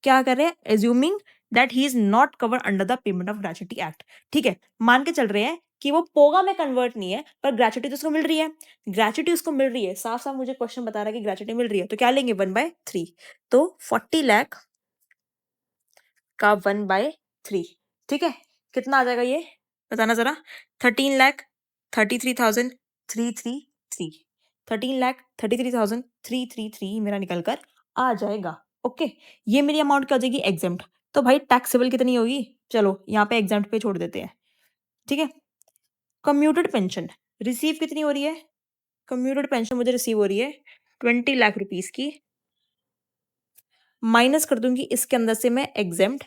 क्या कर रहे हैं, assuming that he is not cover under the payment of gratuity act. ठीक है, मान के चल रहे हैं कि वो पोगा में कन्वर्ट नहीं है, पर ग्रेचुटी तो उसको मिल रही है, ग्रेचुटी उसको मिल रही है, साफ साफ मुझे क्वेश्चन बता रहा है कि ग्रेचुटी मिल रही है, तो क्या लेंगे 1/3, तो 40 लाख का 1/3। ठीक है, कितना आ जाएगा ये बताना जरा, 13,33,333, 13,33,333 मेरा निकल कर आ जाएगा। ओके, ये मेरी अमाउंट क्या हो जाएगी, एग्जाम्प्ट। तो भाई टैक्सेबल कितनी होगी, चलो यहाँ पे एग्जाम्प्ट पे छोड़ देते हैं। ठीक है, कम्यूटेड पेंशन रिसीव कितनी हो रही है, कम्यूटेड पेंशन मुझे रिसीव हो रही है 20 लाख रुपीस की, माइनस कर दूंगी इसके अंदर से मैं एग्जाम्प्ट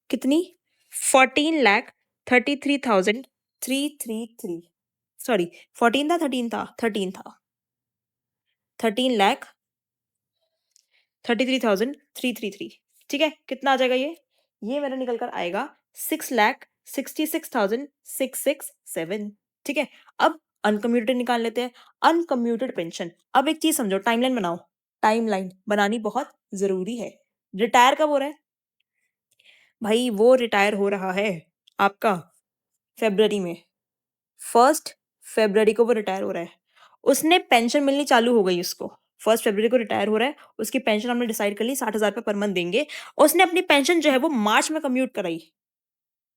कितनी, 14,33,333, सॉरी 14 था 13 था 13 था, 13,33,333। ठीक है, कितना आ जाएगा ये मेरा निकल कर आएगा 6,66,667। ठीक है, अब अनकम्यूटेड निकाल लेते हैं, अनकम्यूटेड पेंशन। अब एक चीज समझो, टाइमलाइन बनाओ, टाइमलाइन बनानी बहुत जरूरी है। रिटायर कब हो रहा है भाई, वो रिटायर हो रहा है आपका फेब्रवरी में, 1 फरवरी को वो रिटायर हो रहा है, उसने पेंशन मिलनी चालू हो गई उसको, 1 फरवरी को रिटायर हो रहा है, उसकी पेंशन हमने डिसाइड कर ली 60,000 रुपये पर मंथ देंगे। उसने अपनी पेंशन जो है वो मार्च में कम्यूट कराई,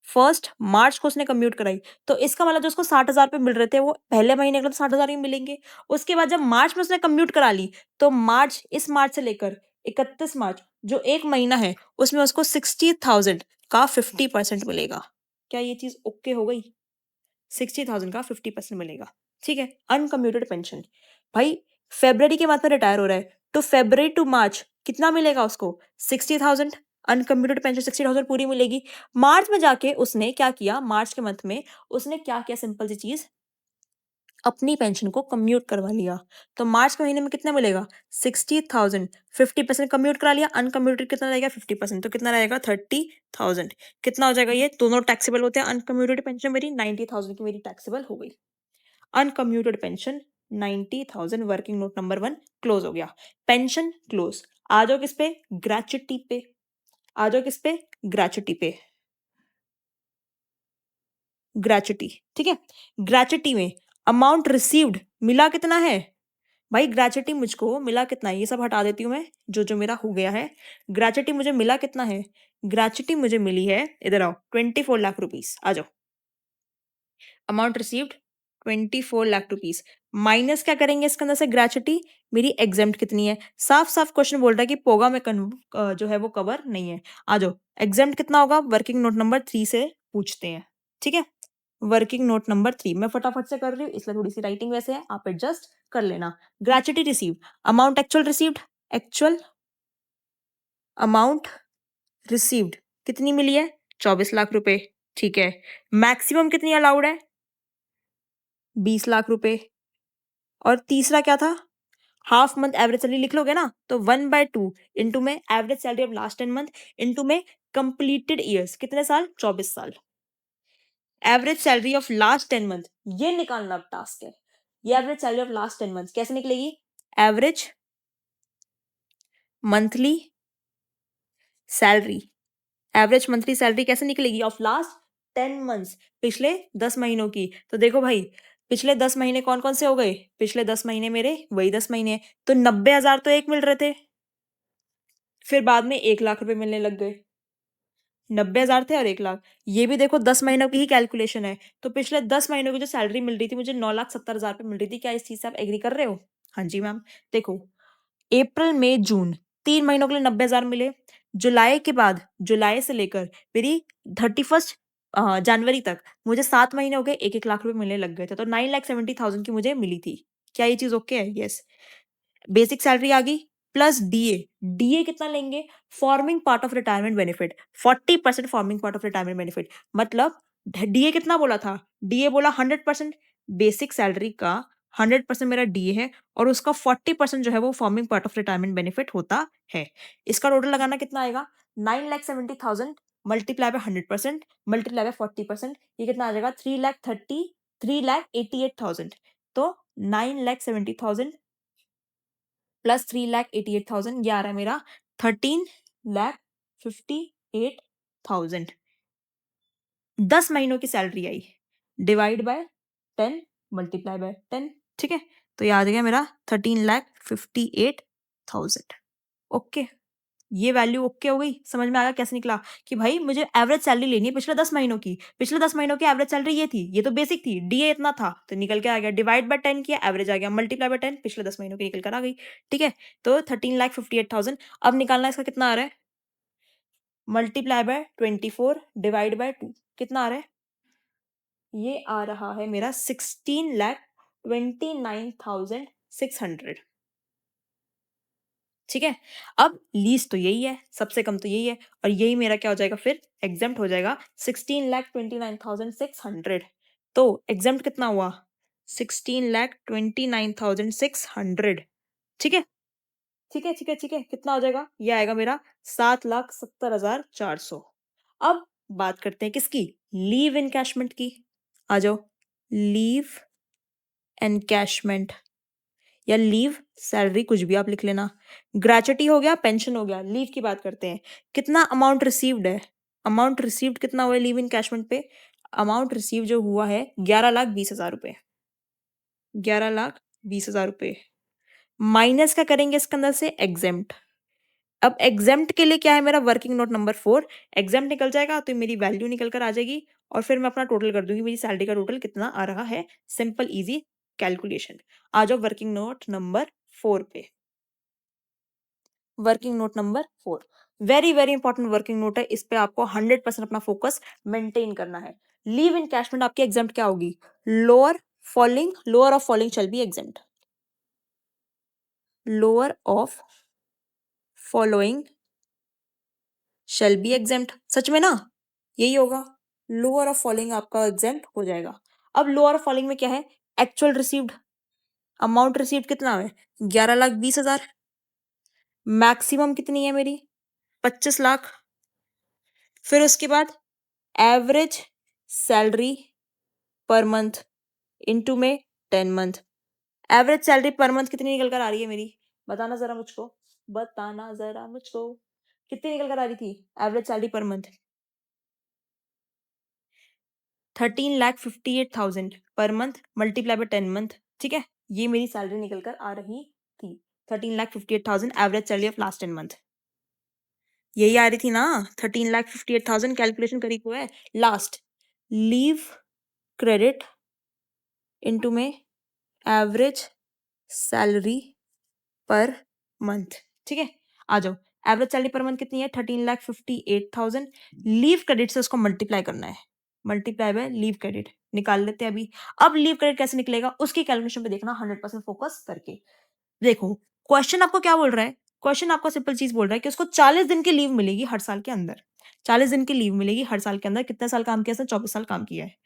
1 मार्च को उसने कम्यूट कराई, तो इसका मतलब जो उसको 60,000 रुपये मिल रहे थे वो पहले महीने के तो 60,000 ही मिलेंगे। उसके बाद जब मार्च में उसने कम्यूट करा ली, तो मार्च, इस मार्च से लेकर 31 मार्च जो एक महीना है उसमें उसको 60,000 का 50% मिलेगा। क्या ये चीज ओके हो गई, 60,000 का 50% मिलेगा। ठीक है, अनकम्यूटेड पेंशन भाई फेब्रवरी के बाद में रिटायर हो रहा है, तो फेब्रवरी टू मार्च कितना मिलेगा उसको, 60,000, अनकम्प्यूटेड पेंशन 60,000 पूरी मिलेगी। मार्च में जाके उसने क्या किया, मार्च के मंथ में उसने क्या किया, सिंपल सी चीज, अपनी पेंशन को कम्यूट करवा लिया, तो मार्च के महीने में कितना मिलेगा, 60,000, 50% कम्यूट करा लिया, अनकम्यूटेड कितना रहेगा 50%, तो कितना रहेगा 30,000। कितना हो जाएगा, ये दोनों टैक्सेबल होते हैं, अनकम्यूटेड पेंशन मेरी 90,000 की मेरी टैक्सेबल हो गई, uncommuted pension 90,000, working note number 1 close हो गया, पेंशन क्लोज। आ जाओ किस पे, ग्रेचुटी पे, आ जाओ किस पे, ग्रेचुटी पे, ग्रेचुटी। ठीक है, ग्रेचुटी में अमाउंट रिसीव्ड मिला कितना है भाई, ग्रेचुटी मुझको मिला कितना है, ये सब हटा देती हूं मैं, जो जो मेरा हो गया है। ग्रेचुटी मुझे मिला कितना है, ग्रेचुटी मुझे मिली है, इधर आओ, 24 लाख रुपीस, आ जाओ, amount received 24 lakh rupees, minus क्या करेंगे इसके अंदर से, ग्रेचुटी मेरी एग्जाम्प्ट कितनी है, साफ साफ क्वेश्चन बोल रहा है कि पोगा में जो है वो कवर नहीं है। आ जाओ, एग्जाम्प्ट कितना होगा, वर्किंग नोट नंबर 3 से पूछते हैं। ठीक है, वर्किंग नोट नंबर 3 मैं फटाफट से कर रही हूँ, इसलिए थोड़ी सी राइटिंग वैसे है, आप एडजस्ट कर लेना। Gratuity received, amount actual received, actual amount received कितनी मिली है, 24 लाख रुपए। ठीक है, मैक्सिमम कितनी अलाउड है, 20 लाख रुपए। और तीसरा क्या था, हाफ मंथ एवरेज सैलरी लिख लोगे ना, तो 1/2 इंटू में average salary of last 10 month into में कंप्लीटेड ईयर्स, कितने साल, 24 साल, average salary of last 10 month, ये निकालना अब टास्क है। ये average salary of last 10 month कैसे निकलेगी, average monthly salary, average monthly salary कैसे निकलेगी, ऑफ लास्ट 10 मंथ्स, पिछले 10 महीनों की। तो देखो भाई, पिछले 10 महीने कौन कौन से हो गए, पिछले 10 महीने मेरे वही 10 महीने, तो 90,000 तो एक मिल रहे थे, फिर बाद में 1 लाख रुपए मिलने लग गए, 90,000 थे और 1 लाख। ये भी देखो 10 महीनों की ही कैलकुलेशन है, तो पिछले 10 महीनों की जो सैलरी मिल रही थी मुझे 9,70,000 रुपये मिल रही थी। क्या इस चीज से आप एग्री कर रहे हो, हाँ जी मैम। देखो, अप्रैल मई जून 3 महीनों के लिए 90,000 मिले, जुलाई के बाद, जुलाई से लेकर मेरी 31 जनवरी तक मुझे 7 महीने हो गए, 1-1 लाख रुपए मिलने लग गए थे, तो 9,70,000 की मुझे मिली थी। क्या ये चीज ओके है, यस। बेसिक सैलरी आ गई, प्लस डीए, डीए कितना लेंगे, forming part of retirement benefit, 40% forming part of retirement benefit, मतलब डीए कितना बोला था, डीए बोला 100%, बेसिक सैलरी का 100% मेरा डीए है, और उसका 40% जो है वो forming part of retirement benefit होता है। इसका टोटल लगाना कितना आएगा, 9,70,000 मल्टीप्लाई बाय 100% मल्टीप्लाई बाय 40%, ये कितना आ जाएगा, 3,88,000। तो 9,70,000 प्लस 3,88,000, ये आ रहा है मेरा 13,58,000 10 महीनों की salary I, divide by 10 multiply by 10, ठीक है। तो ये आ गया मेरा 13,58,000। ओके, ये वैल्यू ओके हो गई, समझ में आया कैसे निकला कि भाई मुझे एवरेज सैलरी लेनी है पिछले 10 महीनों की। पिछले 10 महीनों की एवरेज सैलरी ये थी, ये तो बेसिक थी, डीए इतना था, तो निकल के आ गया, डिवाइड बाय 10 किया, एवरेज आ गया, मल्टीप्लाई बाय 10, पिछले 10 महीनों की निकल कर आ गई, ठीक है। तो 13,58,000। अब निकालना इसका कितना आ रहा है, मल्टीप्लाई बाय 24 डिवाइड बाय 2, कितना आ रहा है, ये आ रहा है मेरा 16,29,600, ठीक है। अब लीस्ट तो यही है, सबसे कम तो यही है, और यही मेरा क्या हो जाएगा, फिर एग्जाम्प्ट हो जाएगा 16,29,600। तो एग्जाम्प्ट कितना हुआ, 16,29,600, ठीक है, ठीक है, ठीक है, ठीक है। कितना हो जाएगा, ये आएगा मेरा 7,70,400। अब बात करते हैं किसकी, लीव इनकैशमेंट की। आ जाओ, लीव एनकैशमेंट या लीव सैलरी, कुछ भी आप लिख लेना। ग्रेचुटी हो गया, पेंशन हो गया, लीव की बात करते हैं। कितना अमाउंट रिसीव्ड है, अमाउंट रिसीव्ड कितना हुआ है लीव इनकैशमेंट पे, अमाउंट रिसीव जो हुआ है 11,20,000 रुपए, 11,20,000 रुपए। माइनस क्या करेंगे इसके अंदर से, एग्जेम्प्ट। अब एग्जेम्प्ट के लिए क्या है मेरा, वर्किंग नोट नंबर 4, एग्जेम्प्ट निकल जाएगा तो मेरी वैल्यू निकल कर आ जाएगी, और फिर मैं अपना टोटल कर दूंगी, मेरी सैलरी का टोटल कितना आ रहा है, सिंपल इजी कैलकुलेशन। आ जाओ वर्किंग नोट नंबर 4 पे। Working note number 4 very very important working note है, इस पे आपको 100% अपना फोकस मेंटेन करना है। लीव इनकैशमेंट आपकी एग्जेम्प्ट क्या होगी, lower of following shall be exempt, lower of following shall be exempt, सच में ना यही होगा, लोअर ऑफ फॉलोइंग आपका एग्जेम्प्ट हो जाएगा। अब लोअर ऑफ फॉलोइंग में क्या है, एक्चुअल रिसीव्ड, अमाउंट रिसीव्ड कितना है, 11,20,000, मैक्सिमम कितनी है मेरी, 25 लाख। फिर उसके बाद average salary per month into में 10 month, average salary per month कितनी निकल कर आ रही है मेरी, बताना जरा मुझको, बताना जरा मुझको, कितनी निकल कर आ रही थी एवरेज सैलरी पर मंथ, 13,58,000 पर मंथ मल्टीप्लाई बाय 10 मंथ, ठीक है। ये मेरी सैलरी निकल कर आ रही थी, 13,58,000 average salary of last 10 month, यही आ रही थी ना, 13,58,000 कैलकुलेशन करी हुआ है लास्ट, लीव क्रेडिट इनटू में एवरेज सैलरी पर मंथ, ठीक है। आ जाओ, एवरेज सैलरी पर मंथ कितनी है, 13,58,000, लीव क्रेडिट से उसको मल्टीप्लाई करना है, मल्टीप्लाई बाय लीव क्रेडिट, निकाल लेते हैं अभी। अब लीव क्रेडिट कैसे निकलेगा उसकी कैलकुलेशन पे देखना 100% फोकस करके। देखो क्वेश्चन आपको क्या बोल रहा है, क्वेश्चन आपको सिंपल चीज बोल रहा है कि उसको 40 दिन की लीव मिलेगी हर साल के अंदर, 40 दिन की लीव मिलेगी हर साल के अंदर, कितने साल काम किया, 24 साल काम किया है।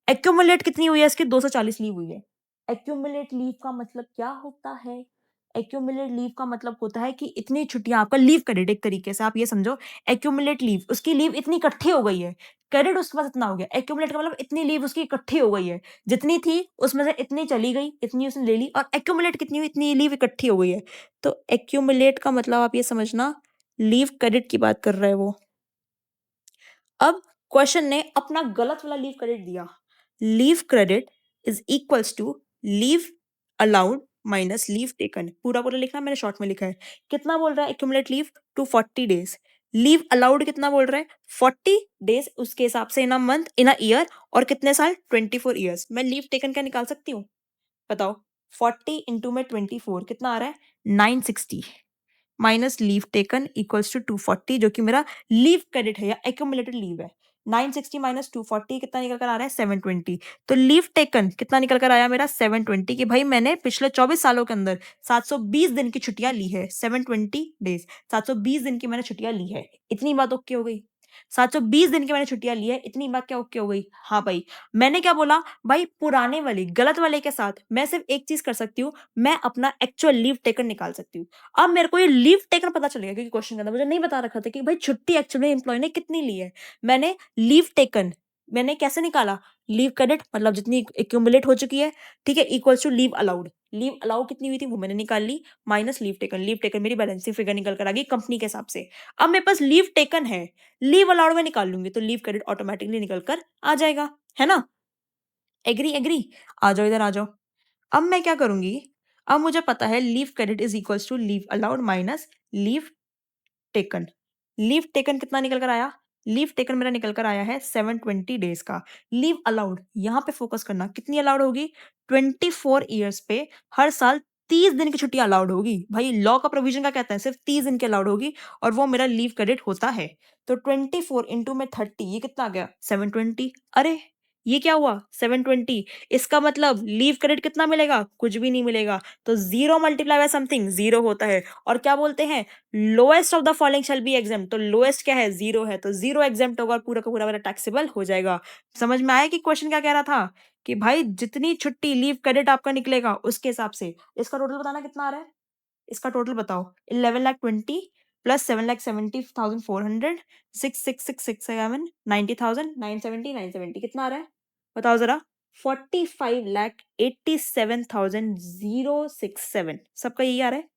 एक्यूमुलेट कितनी हुई है इसकी, 240 लीव हुई है। एक्यूमुलेट लीव का मतलब क्या होता है, एक्यूमुलेट लीव का मतलब होता है कि इतनी छुट्टियां, आपका लीव क्रेडिट, एक तरीके से आप ये समझो, एक्यूमुलेट लीव, उसकी लीव इतनी इकट्ठी हो गई है, क्रेडिट उसके पास इतना हो गया, एक्यूमुलेट का मतलब इतनी लीव उसकी इकट्ठी हो गई है, जितनी थी उसमें से इतनी चली गई, इतनी उसने ले ली, और एक्यूमुलेट कितनी हुई, इतनी लीव इकट्ठी हो गई है। तो एक्यूमुलेट का मतलब आप ये समझना, लीव क्रेडिट की बात कर रहा है वो। अब क्वेश्चन ने अपना गलत वाला लीव क्रेडिट दिया, leave credit is equals to leave allowed minus leave taken, पूरा पूरा लिखना, मैंने शॉर्ट में लिखा है। कितना बोल रहा है accumulate leave, to 40 days, leave allowed कितना बोल रहा है, 40 डेज, उसके हिसाब से इन a month, in a year, और कितने साल, 24 ईयर्स। मैं लीव टेकन क्या निकाल सकती हूँ, बताओ, 40 इंटू में 24 कितना आ रहा है, 960, minus leave taken equals to 240, जो कि मेरा लीव क्रेडिट है या एक्यूमुलेटेड लीव है। 960 माइनस 240 कितना निकल कर आ रहा है, 720। तो लीव टेकन कितना निकल कर आया मेरा, 720, कि भाई मैंने पिछले 24 सालों के अंदर 720 दिन की छुट्टियां ली है, 720 डेज, 720 दिन की मैंने छुट्टियां ली है, इतनी बात ओके हो गई। 720 दिन की मैंने छुट्टियां ली है, इतनी बात क्या ओके हो गई, हाँ भाई। मैंने क्या बोला, भाई पुराने वाले गलत वाले के साथ मैं सिर्फ एक चीज कर सकती हूँ, मैं अपना एक्चुअल लीव टेकन निकाल सकती हूँ। अब मेरे को ये लीव टेकन पता चलेगा, क्योंकि क्वेश्चन के अंदर मुझे नहीं बता रखा था कि भाई छुट्टी एक्चुअली एम्प्लॉय ने कितनी ली है। मैंने लीव टेकन मैंने कैसे निकाला? लीव क्रेडिट मतलब जितनी एक्यूमुलेट हो चुकी है, ठीक है, equals to leave allowed. Leave allow कितनी हुई थी वो मैंने निकाल ली, minus leave taken. Leave taken मेरी बैलेंसिंग फिगर निकल कर आ गई कंपनी के हिसाब से। अब मेरे पास लीव टेकन है, लीव अलाउड में निकाल लूंगी तो लीव क्रेडिट ऑटोमेटिकली निकल कर आ जाएगा, है ना? Agree agree? आ जाओ इधर आ जाओ। अब मैं क्या करूंगी? अब मुझे पता है leave credit is equals to leave allowed minus leave taken. Leave taken कितना निकल कर आया? लीव टेकन मेरा निकल कर आया है 720 डेज का। लीव अलाउड यहां पे फोकस करना, कितनी अलाउड होगी? 24 ईयर्स पे हर साल 30 दिन की छुट्टी अलाउड होगी। भाई लॉ का प्रोविजन क्या कहता है? सिर्फ 30 दिन की अलाउड होगी और वो मेरा लीव क्रेडिट होता है। तो 24 इंटू में 30, ये कितना आ गया? 720। अरे ये क्या हुआ? 720। इसका मतलब लीव क्रेडिट कितना मिलेगा? कुछ भी नहीं मिलेगा। तो zero multiply by something zero होता है। और क्या बोलते हैं? Lowest of the following shall B exam. तो लोएस्ट क्या है? जीरो है, तो जीरो एग्जाम होगा और पूरा का पूरा मेरा टैक्सेबल हो जाएगा। समझ में आया कि क्वेश्चन क्या कह रहा था? कि भाई जितनी छुट्टी लीव क्रेडिट आपका निकलेगा उसके हिसाब से इसका टोटल बताना कितना आ रहा है? इसका टोटल बताओ। 11,20,000 प्लस 7,70,400, 6,6,6,6,7, 90,000, 970, 970 कितना आ रहा है? बताओ जरा। 45,87,067 सबका यही आ रहा है।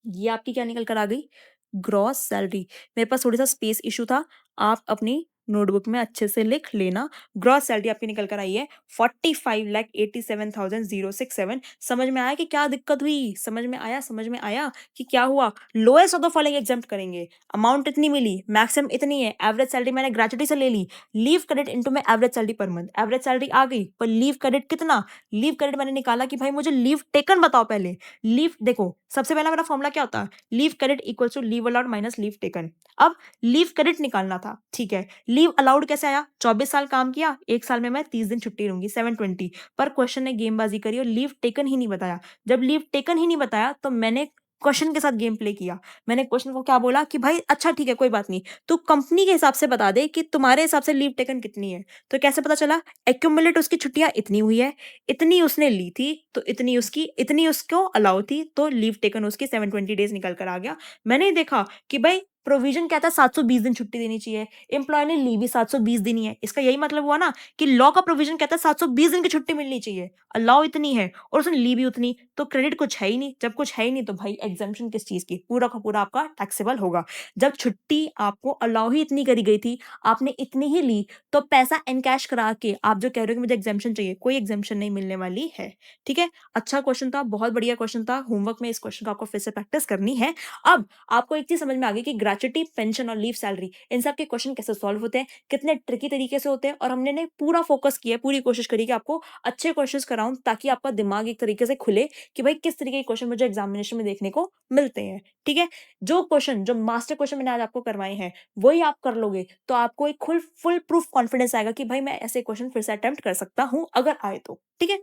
ये आपकी क्या निकल कर आ गई? Gross salary. मेरे पास थोड़ी सा स्पेस इशू था, आप अपनी नोटबुक में अच्छे से लिख लेना। ग्रॉस सैलरी आपकी निकल कर आई है 45,87,067। समझ में आया कि क्या दिक्कत हुई? समझ में आया? समझ में आया कि क्या हुआ? Lowest of the following exempt करेंगे। अमाउंट इतनी मिली, मैक्सिमम इतनी है, एवरेज सैलरी मैंने ग्रेचुटी से ले ली, लीव क्रेडिट इनटू में average salary per month. Average salary आ गई पर लीव क्रेडिट कितना? लीव क्रेडिट मैंने निकाला कि भाई मुझे लीव टेकन बताओ पहले। लीव देखो, सबसे पहला मेरा फॉर्मूला क्या होता है? Leave credit equals to leave allowed minus leave taken. अब लीव क्रेडिट निकालना था, ठीक है। लीव अलाउड कैसे आया? 24 साल काम किया, एक साल में मैं 30 दिन छुट्टी लूंगी, 720। पर क्वेश्चन ने गेमबाजी करी और लीव टेकन ही नहीं बताया। जब लीव टेकन ही नहीं बताया तो मैंने क्वेश्चन के साथ गेम प्ले किया। मैंने क्वेश्चन को क्या बोला कि भाई अच्छा ठीक है कोई बात नहीं, तू कंपनी के हिसाब से बता दे कि तुम्हारे हिसाब से लीव टेकन कितनी है। तो कैसे पता चला? एक्यूमुलेट उसकी छुट्टियां इतनी हुई है, इतनी उसने ली थी, तो इतनी उसकी, इतनी उसको अलाउ थी, तो लीव टेकन उसकी 720 डेज निकल कर आ गया। मैंने देखा कि भाई प्रोविजन कहता है 720 दिन छुट्टी देनी चाहिए, एम्प्लॉय ने ली भी 720 दिन ही है। इसका यही मतलब हुआ ना कि लॉ का प्रोविजन कहता है 720 दिन की छुट्टी मिलनी चाहिए, अलाउ इतनी है और उसने ली भी उतनी, तो क्रेडिट कुछ है ही नहीं। जब कुछ है ही नहीं तो भाई एग्जाम्पशन किस चीज की? पूरा का पूरा आपका टैक्सेबल होगा। जब छुट्टी आपको अलाउ ही इतनी करी गई थी, आपने इतनी ही ली, तो पैसा एनकैश करा के आप जो कह रहे हो कि मुझे एग्जाम्पशन चाहिए, कोई एग्जाम्पशन नहीं मिलने वाली है। ठीक है, अच्छा क्वेश्चन था, बहुत बढ़िया क्वेश्चन था। होमवर्क में इस क्वेश्चन को आपको फिर से प्रैक्टिस करनी है। अब आपको एक चीज समझ में आ गई कि ग्रेचुटी, पेंशन और लीव सैलरी, इन सब के क्वेश्चन कैसे सॉल्व होते हैं, कितने ट्रिकी तरीके से होते हैं। और हमने ने पूरा फोकस किया, पूरी कोशिश करी कि आपको अच्छे क्वेश्चंस कराऊं ताकि आपका दिमाग एक तरीके से खुले कि भाई किस तरीके के क्वेश्चन मुझे एग्जामिनेशन में देखने को मिलते हैं। ठीक है, जो क्वेश्चन, जो मास्टर क्वेश्चन मैंने आज आपको करवाए हैं वही आप कर लोगे तो आपको एक फुल फुल प्रूफ कॉन्फिडेंस आएगा कि भाई मैं ऐसे क्वेश्चन फिर से अटेम्प्ट कर सकता हूं अगर आए तो। ठीक है।